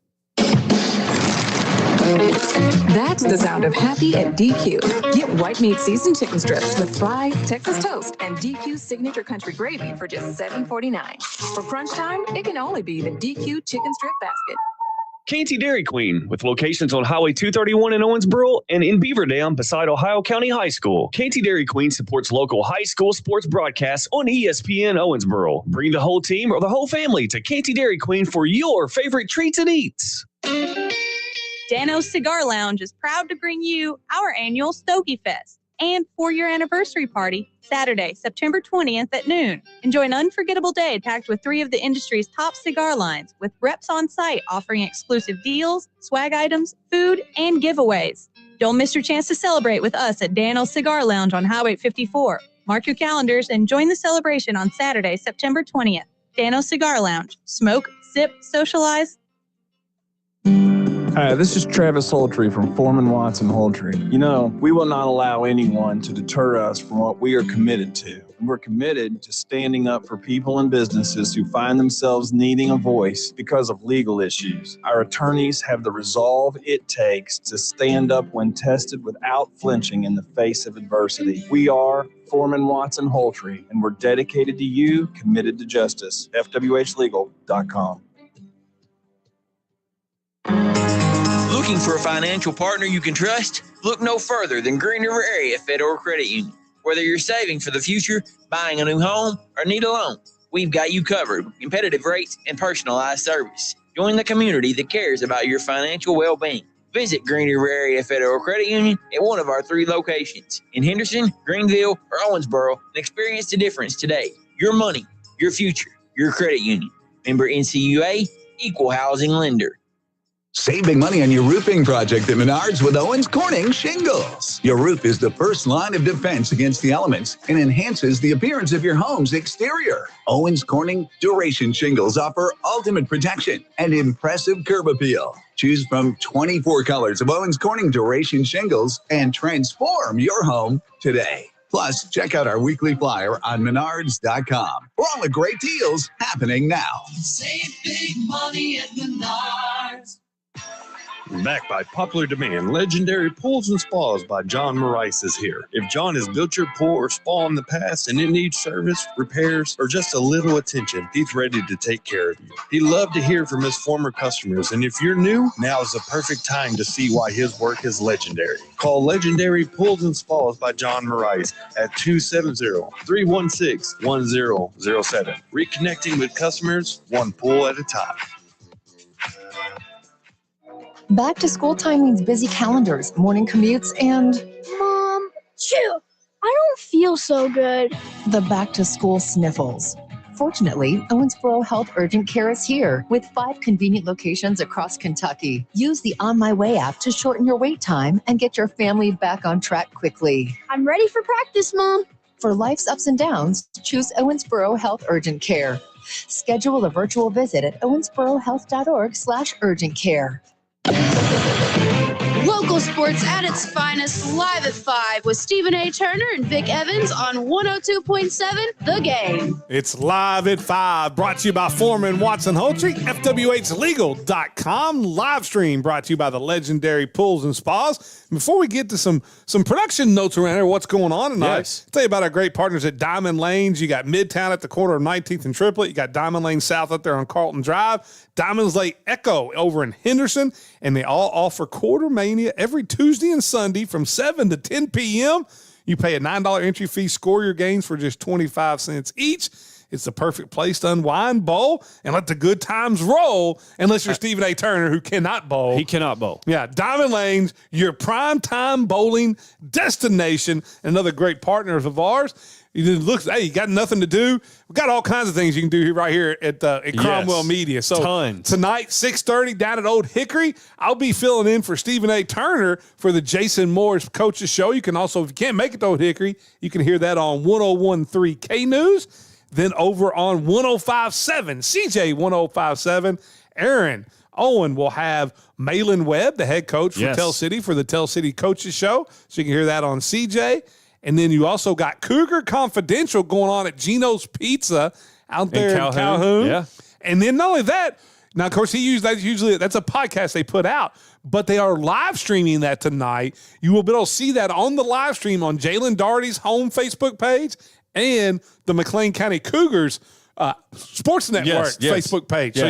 [SPEAKER 21] That's the sound of happy at DQ. Get white meat seasoned chicken strips with fried Texas toast and DQ's signature country gravy for just $7.49. For crunch time, it can only be the DQ chicken strip basket.
[SPEAKER 22] Canty Dairy Queen, with locations on Highway 231 in Owensboro and in Beaverdam beside Ohio County High School. Canty Dairy Queen supports local high school sports broadcasts on ESPN Owensboro. Bring the whole team or the whole family to Canty Dairy Queen for your favorite treats and eats.
[SPEAKER 23] Dano's Cigar Lounge is proud to bring you our annual Stogie Fest and 4-year anniversary party Saturday, September 20th at noon. Enjoy an unforgettable day packed with 3 of the industry's top cigar lines, with reps on site offering exclusive deals, swag items, food, and giveaways. Don't miss your chance to celebrate with us at Dano's Cigar Lounge on Highway 54. Mark your calendars and join the celebration on Saturday, September 20th. Dano's Cigar Lounge. Smoke, sip, socialize.
[SPEAKER 24] Hi, this is Travis Holtry from Foreman Watson Holtry. We will not allow anyone to deter us from what we are committed to. We're committed to standing up for people and businesses who find themselves needing a voice because of legal issues. Our attorneys have the resolve it takes to stand up when tested without flinching in the face of adversity. We are Foreman Watson Holtry, and we're dedicated to you, committed to justice. FWHlegal.com.
[SPEAKER 16] Looking for a financial partner you can trust? Look no further than Green River Area Federal Credit Union. Whether you're saving for the future, buying a new home, or need a loan, we've got you covered with competitive rates and personalized service. Join the community that cares about your financial well-being. Visit Green River Area Federal Credit Union at one of our 3 locations in Henderson, Greenville, or Owensboro and experience the difference today. Your money, your future, your credit union. Member NCUA, Equal Housing Lender.
[SPEAKER 25] Save big money on your roofing project at Menards with Owens Corning Shingles. Your roof is the first line of defense against the elements and enhances the appearance of your home's exterior. Owens Corning Duration Shingles offer ultimate protection and impressive curb appeal. Choose from 24 colors of Owens Corning Duration Shingles and transform your home today. Plus, check out our weekly flyer on Menards.com for all the great deals happening now.
[SPEAKER 1] Save big money at Menards.
[SPEAKER 2] Backed by popular demand, Legendary Pools and Spas by John Maurice is here. If John has built your pool or spa in the past and it needs service, repairs, or just a little attention, he's ready to take care of you. He'd love to hear from his former customers, and if you're new, now is the perfect time to see why his work is legendary. Call Legendary Pools and Spas by John Maurice at 270-316-1007. Reconnecting with customers, one pool at a time.
[SPEAKER 17] Back to school time means busy calendars, morning commutes, and
[SPEAKER 4] Mom, chew. I don't feel so good.
[SPEAKER 17] the back to school sniffles. Fortunately, Owensboro Health Urgent Care is here with 5 convenient locations across Kentucky. Use the On My Way app to shorten your wait time and get your family back on track quickly.
[SPEAKER 4] I'm ready for practice, Mom.
[SPEAKER 17] For life's ups and downs, choose Owensboro Health Urgent Care. Schedule a virtual visit at owensborohealth.org/urgent care.
[SPEAKER 18] Local sports at its finest, live at 5 with Stephen A. Turner and Vic Evans on 102.7 The Game.
[SPEAKER 10] It's live at 5, brought to you by Foreman Watson Holtree, FWHlegal.com. Live stream brought to you by the Legendary Pools and Spas. Before we get to some production notes around here, what's going on tonight,
[SPEAKER 11] Yes.
[SPEAKER 10] I'll tell you about our great partners at Diamond Lanes. You got Midtown at the corner of 19th and Triplet. You got Diamond Lane South up there on Carlton Drive. Diamonds Lake Echo over in Henderson. And they all offer Quarter Mania every Tuesday and Sunday from 7 to 10 p.m. You pay a $9 entry fee, score your games for just 25 cents each. It's the perfect place to unwind, bowl, and let the good times roll, unless you're Stephen A. Turner, who cannot bowl.
[SPEAKER 11] He cannot bowl.
[SPEAKER 10] Yeah, Diamond Lanes, your prime time bowling destination. Another great partner of ours. You got nothing to do. We've got all kinds of things you can do right here at Cromwell Media. So
[SPEAKER 11] tons.
[SPEAKER 10] Tonight, 6:30 down at Old Hickory, I'll be filling in for Stephen A. Turner for the Jason Morris Coaches Show. You can also, if you can't make it to Old Hickory, you can hear that on 101.3 K News. Then over on 105.7, CJ 105.7, Aaron Owen will have Malin Webb, the head coach for Tell City, for the Tell City Coaches Show. So you can hear that on CJ. And then you also got Cougar Confidential going on at Gino's Pizza out there in Calhoun.
[SPEAKER 11] Yeah.
[SPEAKER 10] And then not only that, now, of course, that's a podcast they put out, but they are live streaming that tonight. You will be able to see that on the live stream on Jalen Daugherty's home Facebook page and the McLean County Cougars Sports Network Facebook page.
[SPEAKER 11] Yeah,
[SPEAKER 10] so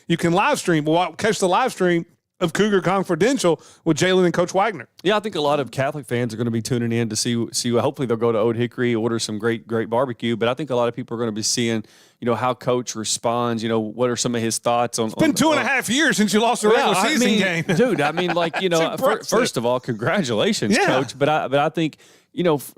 [SPEAKER 10] you can live stream. Well, catch the live stream of Cougar Confidential with Jalen and Coach Wagner.
[SPEAKER 11] Yeah, I think a lot of Catholic fans are going to be tuning in to see. Hopefully, they'll go to Old Hickory, order some great barbecue. But I think a lot of people are going to be seeing, how Coach responds. What are some of his thoughts on?
[SPEAKER 10] It's been 2.5 years since you lost a regular season game,
[SPEAKER 11] dude. I mean, first of all, congratulations, Coach. But I think.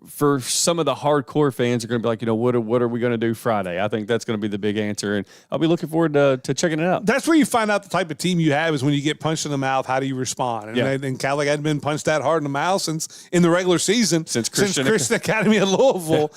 [SPEAKER 11] For some of the hardcore fans are going to be like, what are we going to do Friday? I think that's going to be the big answer, and I'll be looking forward to checking it out.
[SPEAKER 10] That's where you find out the type of team you have is when you get punched in the mouth. How do you respond? And Catholic hadn't been punched that hard in the mouth since in the regular season since Christian Academy of Louisville.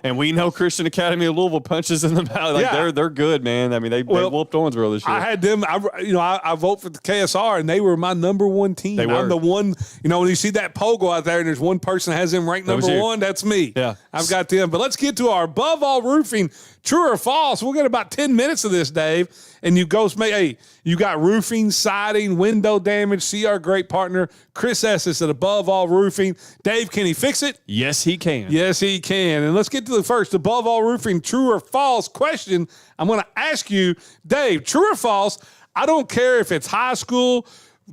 [SPEAKER 11] And we know Christian Academy of Louisville punches in the mouth. They're good, man. I mean, they whooped Owensboro this year.
[SPEAKER 10] I had them. I vote for the KSR, and they were my number one team. I'm the one. When you see that poll go out there, and there's one person that has them ranked number one, that's me.
[SPEAKER 11] Yeah.
[SPEAKER 10] I've got them. But let's get to our Above All Roofing, true or false. We'll get about 10 minutes of this, Dave. And you got roofing, siding, window damage. See our great partner, Chris Estes at Above All Roofing. Dave, can he fix it?
[SPEAKER 11] Yes, he can.
[SPEAKER 10] Yes, he can. And let's get to the first Above All Roofing, true or false question. I'm going to ask you, Dave, true or false? I don't care if it's high school,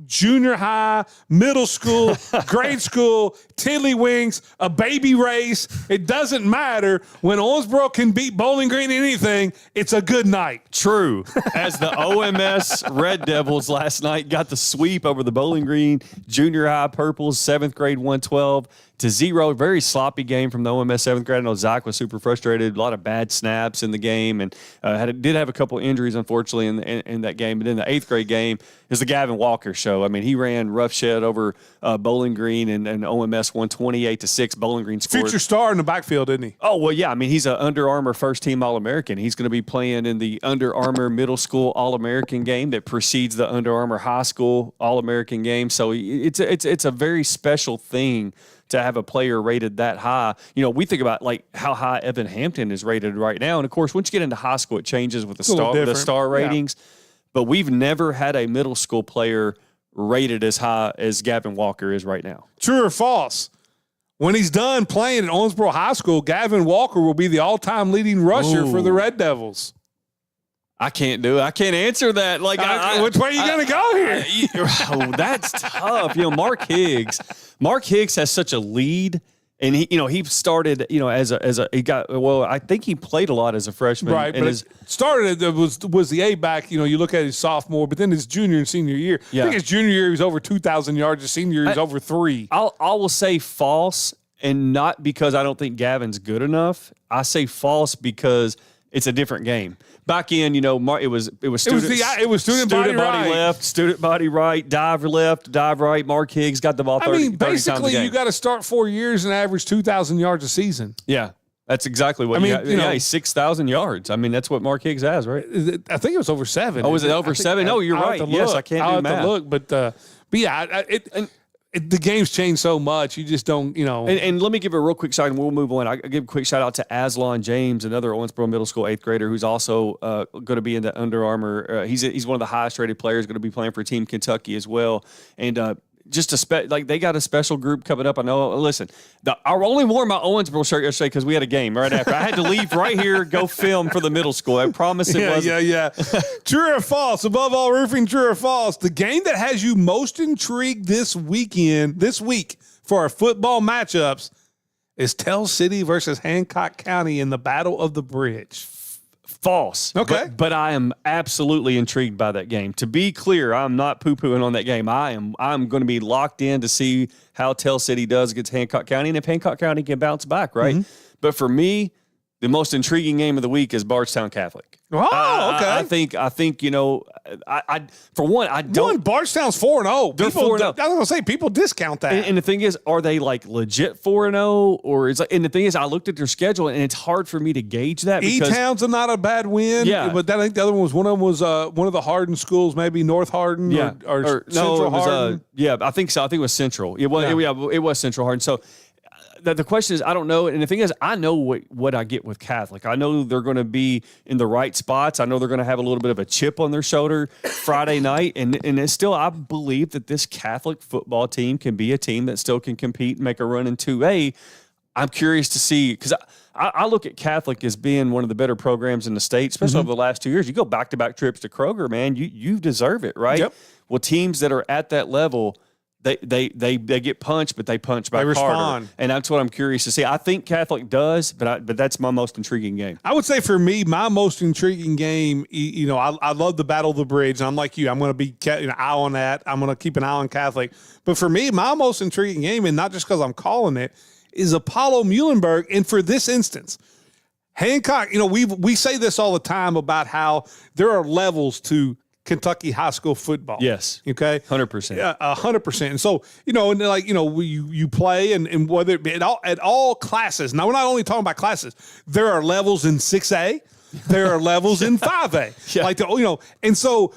[SPEAKER 10] junior high, middle school, grade school, tiddlywinks, a baby race. It doesn't matter. When Owensboro can beat Bowling Green in anything, it's a good night.
[SPEAKER 11] True. As the OMS Red Devils last night got the sweep over the Bowling Green junior high Purples, 7th grade 112-0. Very sloppy game from the OMS 7th grade. I know Zach was super frustrated. A lot of bad snaps in the game, and did have a couple injuries, unfortunately, in that game. But in the 8th grade game is the Gavin Walker show. I mean, he ran roughshed over Bowling Green and OMS won 28-6. Bowling Green scored.
[SPEAKER 10] Future star in the backfield, isn't he?
[SPEAKER 11] Oh, well, yeah. I mean, he's an Under Armour first-team All-American. He's going to be playing in the Under Armour Middle School All-American game that precedes the Under Armour High School All-American game. So it's a very special thing to have a player rated that high. You know, we think about like how high Evan Hampton is rated right now, and of course, once you get into high school, it changes with the star ratings. Yeah. But we've never had a middle school player rated as high as Gavin Walker is right now.
[SPEAKER 10] True or false? When he's done playing at Owensboro High School, Gavin Walker will be the all-time leading rusher for the Red Devils.
[SPEAKER 11] I can't do it. I can't answer that. Like,
[SPEAKER 10] which way are you going to go here?
[SPEAKER 11] That's tough. You know, Mark Higgs has such a lead. And he started, I think he played a lot as a freshman.
[SPEAKER 10] Right, but it started, was the A-back, you look at his sophomore, but then his junior and senior year. I think his junior year he was over 2,000 yards, his senior year he was over 3.
[SPEAKER 11] I will say false, and not because I don't think Gavin's good enough. I say false because it's a different game. Back in, it was student body
[SPEAKER 10] right.
[SPEAKER 11] left, student body right, dive left, dive right. Mark Higgs got the ball 30
[SPEAKER 10] basically,
[SPEAKER 11] times a game.
[SPEAKER 10] You got to start 4 years and average 2,000 yards a season.
[SPEAKER 11] Yeah, that's exactly what he's 6,000 yards. I mean, that's what Mark Higgs has, right?
[SPEAKER 10] I think it was over 7.
[SPEAKER 11] Oh, was it over 7? No, you're right. Yes, I can't do math.
[SPEAKER 10] I'll have to look, but yeah, the game's changed so much. You just don't,
[SPEAKER 11] And let me give a real quick shout out, and we'll move on. I give a quick shout out to Aslan James, another Owensboro Middle School 8th grader who's also going to be in the Under Armour. He's one of the highest rated players, going to be playing for Team Kentucky as well. And they got a special group coming up. I know. Listen, I only wore my Owensboro shirt yesterday because we had a game right after. I had to leave right here, go film for the middle school. I promise it wasn't.
[SPEAKER 10] Yeah. True or false? Above all roofing, true or false? The game that has you most intrigued this week for our football matchups is Tell City versus Hancock County in the Battle of the Bridge.
[SPEAKER 11] False.
[SPEAKER 10] Okay.
[SPEAKER 11] But I am absolutely intrigued by that game. To be clear, I'm not poo-pooing on that game. I'm going to be locked in to see how Tell City does against Hancock County and if Hancock County can bounce back, right? Mm-hmm. But for me, the most intriguing game of the week is Bardstown Catholic.
[SPEAKER 10] Oh, okay.
[SPEAKER 11] I think for one, I don't.
[SPEAKER 10] Bardstown's 4-0.
[SPEAKER 11] They're 4-0.
[SPEAKER 10] I was going to say, people discount that.
[SPEAKER 11] And the thing is, are they like legit 4-0? Or is and the thing is, I looked at their schedule and it's hard for me to gauge that.
[SPEAKER 10] E-Town's not a bad win.
[SPEAKER 11] Yeah.
[SPEAKER 10] But I think the other one was one of the Hardin schools, maybe North Hardin or Central Hardin.
[SPEAKER 11] I think so. I think it was Central. It was Central Hardin. So the question is, I don't know. And the thing is, I know what I get with Catholic. I know they're going to be in the right spots. I know they're going to have a little bit of a chip on their shoulder Friday night. And it's still, I believe that this Catholic football team can be a team that still can compete and make a run in 2A. I'm curious to see, because I look at Catholic as being one of the better programs in the state, especially over the last 2 years. You go back-to-back trips to Kroger, man, you deserve it, right?
[SPEAKER 10] Yep.
[SPEAKER 11] Well, teams that are at that level, They get punched, but they punch back harder.
[SPEAKER 10] Respond.
[SPEAKER 11] And that's what I'm curious to see. I think Catholic does, but that's my most intriguing game.
[SPEAKER 10] I would say for me, my most intriguing game, I love the Battle of the Bridge, and I'm like you. I'm going to be an eye on that. I'm going to keep an eye on Catholic. But for me, my most intriguing game, and not just because I'm calling it, is Apollo Muhlenberg. And for this instance, Hancock, we say this all the time about how there are levels to Kentucky high school football.
[SPEAKER 11] Yes.
[SPEAKER 10] Okay.
[SPEAKER 11] 100%.
[SPEAKER 10] Yeah, 100%. And so, you play and whether it be at all classes. Now, we're not only talking about classes. There are levels in 6A. There are levels in 5A.
[SPEAKER 11] Yeah.
[SPEAKER 10] And so,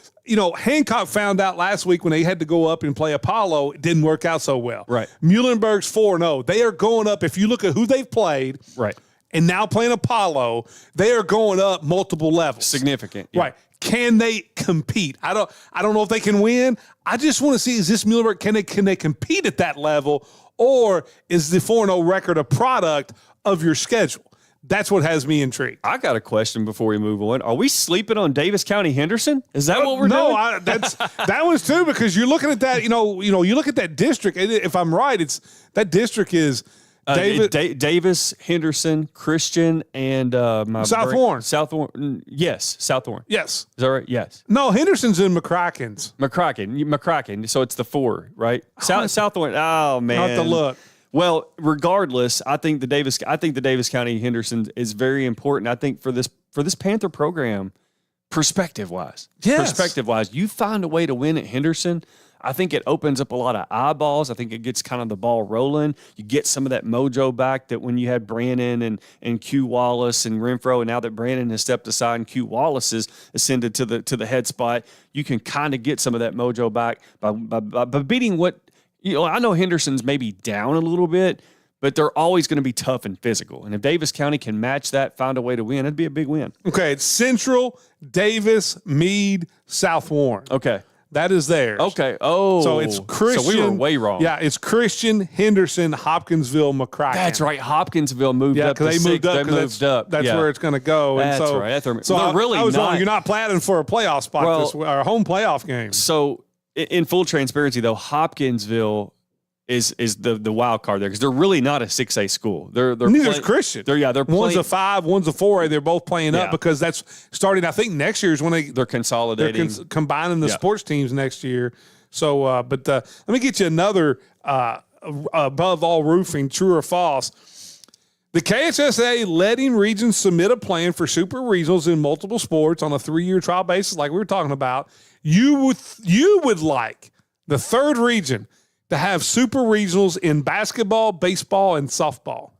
[SPEAKER 10] Hancock found out last week when they had to go up and play Apollo, it didn't work out so well.
[SPEAKER 11] Right.
[SPEAKER 10] Muhlenberg's 4-0. They are going up. If you look at who they've played.
[SPEAKER 11] Right.
[SPEAKER 10] And now playing Apollo, they are going up multiple levels.
[SPEAKER 11] Significant. Yeah.
[SPEAKER 10] Right. Can they compete? I don't know if they can win. I just want to see, is this Muhlenberg, can they compete at that level, or is the 4-0 record a product of your schedule? That's what has me intrigued.
[SPEAKER 11] I got a question before we move on. Are we sleeping on Davis County Henderson? Is that what we're doing?
[SPEAKER 10] No, that was too, because you're looking at that, you look at that district, and if I'm right, that district is
[SPEAKER 11] Davis, Henderson, Christian, and
[SPEAKER 10] Southwarren.
[SPEAKER 11] Southwarren. Yes, Southwarren.
[SPEAKER 10] Yes.
[SPEAKER 11] Is that right? Yes.
[SPEAKER 10] No, Henderson's in McCracken's.
[SPEAKER 11] McCracken. So it's the 4, right? Southwarren. Oh man.
[SPEAKER 10] I'll have to look.
[SPEAKER 11] Well, regardless, I think the Davis County Henderson is very important. I think for this Panther program, perspective wise, you find a way to win at Henderson. I think it opens up a lot of eyeballs. I think it gets kind of the ball rolling. You get some of that mojo back that when you had Brandon and Q Wallace and Renfro, and now that Brandon has stepped aside and Q Wallace has ascended to the head spot, you can kind of get some of that mojo back by beating what I know Henderson's maybe down a little bit, but they're always going to be tough and physical. And if Davis County can match that, find a way to win, it'd be a big win.
[SPEAKER 10] Okay, it's Central, Davis, Meade, South Warren.
[SPEAKER 11] Okay.
[SPEAKER 10] That is theirs.
[SPEAKER 11] Okay. Oh.
[SPEAKER 10] So it's Christian.
[SPEAKER 11] So we were way wrong.
[SPEAKER 10] Yeah, it's Christian, Henderson, Hopkinsville, McCracken.
[SPEAKER 11] That's right. Hopkinsville moved up.
[SPEAKER 10] Because they moved up.
[SPEAKER 11] They moved up.
[SPEAKER 10] That's where it's going to go.
[SPEAKER 11] That's
[SPEAKER 10] and so,
[SPEAKER 11] right.
[SPEAKER 10] So
[SPEAKER 11] they're really
[SPEAKER 10] I was
[SPEAKER 11] not.
[SPEAKER 10] wrong. You're not planning for a playoff spot or a home playoff game.
[SPEAKER 11] So in full transparency, though, Hopkinsville is the wild card there because they're really not a 6A school. They're
[SPEAKER 10] neither's Christian.
[SPEAKER 11] They're
[SPEAKER 10] one's a 5, one's a 4A. They're both playing up because that's starting. I think next year is when
[SPEAKER 11] they're consolidating,
[SPEAKER 10] combining the sports teams next year. So, but let me get you another above all roofing, true or false. The KHSA letting regions submit a plan for super regionals in multiple sports on a 3-year trial basis, like we were talking about. You would like the third region to have super regionals in basketball, baseball, and softball.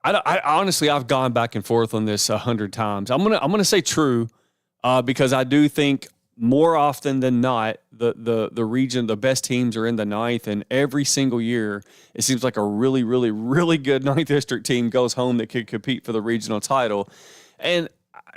[SPEAKER 11] I honestly, I've gone back and forth on this 100 times. I'm gonna say true, because I do think more often than not, the region, the best teams are in the 9th, and every single year it seems like a really, really, really good 9th district team goes home that could compete for the regional title. And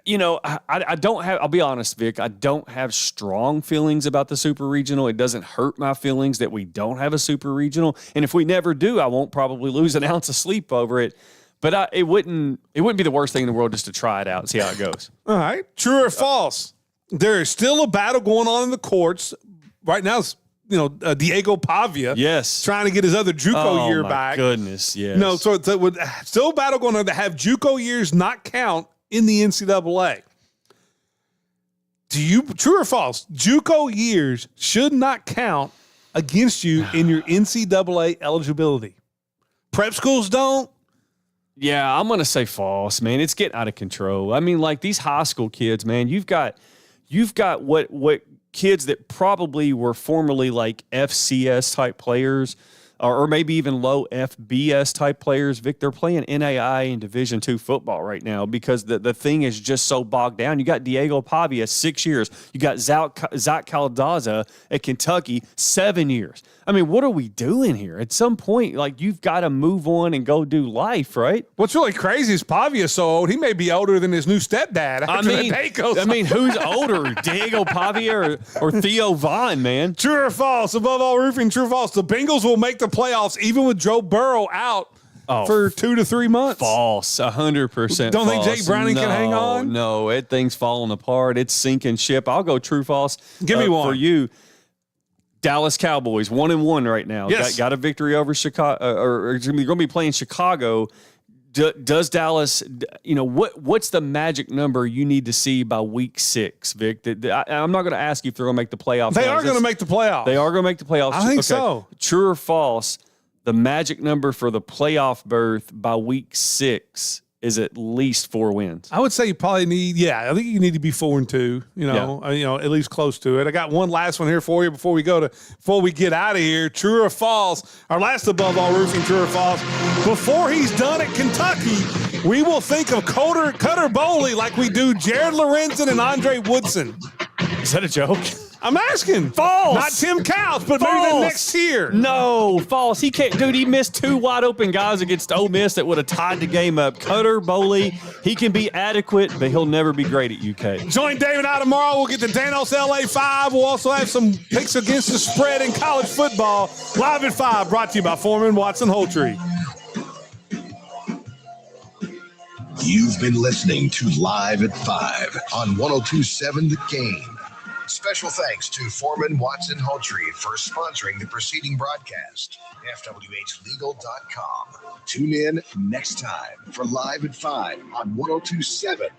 [SPEAKER 11] I don't have, I'll be honest, Vic, I don't have strong feelings about the super regional. It doesn't hurt my feelings that we don't have a super regional. And if we never do, I won't probably lose an ounce of sleep over it. But it wouldn't be the worst thing in the world just to try it out and see how it goes.
[SPEAKER 10] All right. True or false? There is still a battle going on in the courts. Right now, it's, Diego Pavia.
[SPEAKER 11] Yes.
[SPEAKER 10] Trying to get his other JUCO year back.
[SPEAKER 11] Oh, my goodness, yes.
[SPEAKER 10] No, so it's still a battle going on to have JUCO years not count in the NCAA. True or false? JUCO years should not count against you in your NCAA eligibility. Prep schools don't.
[SPEAKER 11] Yeah, I'm going to say false, man. It's getting out of control. I mean, like these high school kids, man, you've got what kids that probably were formerly like FCS type players or maybe even low FBS type players. Vic, they're playing NAI and Division II football right now because the thing is just so bogged down. You got Diego Pavia, 6 years. You got Zach Caldaza at Kentucky, 7 years. I mean, what are we doing here? At some point, like, you've got to move on and go do life, right?
[SPEAKER 10] What's really crazy is Pavia's so old, he may be older than his new stepdad.
[SPEAKER 11] I mean, who's older, Diego Pavia or Theo Vaughn, man?
[SPEAKER 10] True or false? Above all roofing, true or false? The Bengals will make the playoffs even with Joe Burrow out for 2 to 3 months.
[SPEAKER 11] False, 100%.
[SPEAKER 10] Don't think Jake Browning can hang on?
[SPEAKER 11] No, that thing's falling apart. It's sinking ship. I'll go true, false.
[SPEAKER 10] Give me one
[SPEAKER 11] for you. Dallas Cowboys 1-1 right now.
[SPEAKER 10] Yes.
[SPEAKER 11] Got a victory over Chicago, or going to be playing Chicago. Does Dallas? What's the magic number you need to see by week 6, Vic? I'm not going to ask you if they're going to make the playoffs.
[SPEAKER 10] They are going to make the playoffs.
[SPEAKER 11] They are going to make the playoffs.
[SPEAKER 10] I think so.
[SPEAKER 11] True or false? The magic number for the playoff berth by week 6 is at least 4 wins.
[SPEAKER 10] I would say you probably need, I think you need to be 4-2, at least close to it. I got one last one here for you before we get out of here. True or false? Our last above all roofing, true or false? Before he's done at Kentucky, we will think of Cutter Bowley like we do Jared Lorenzen and Andre Woodson.
[SPEAKER 11] Is that a joke?
[SPEAKER 10] I'm asking.
[SPEAKER 11] False.
[SPEAKER 10] Not Tim Couch, but maybe the next tier.
[SPEAKER 11] No, false. He can't. Dude, he missed 2 wide open guys against Ole Miss that would have tied the game up. Cutter Bowley, he can be adequate, but he'll never be great at UK.
[SPEAKER 10] Join David and I tomorrow. We'll get the Danos LA 5. We'll also have some picks against the spread in college football. Live at 5, brought to you by Foreman Watson Holtree.
[SPEAKER 3] You've been listening to Live at 5 on 102.7 The Game. Special thanks to Foreman Watson Holtree for sponsoring the preceding broadcast. FWHlegal.com. Tune in next time for Live at 5 on 102.7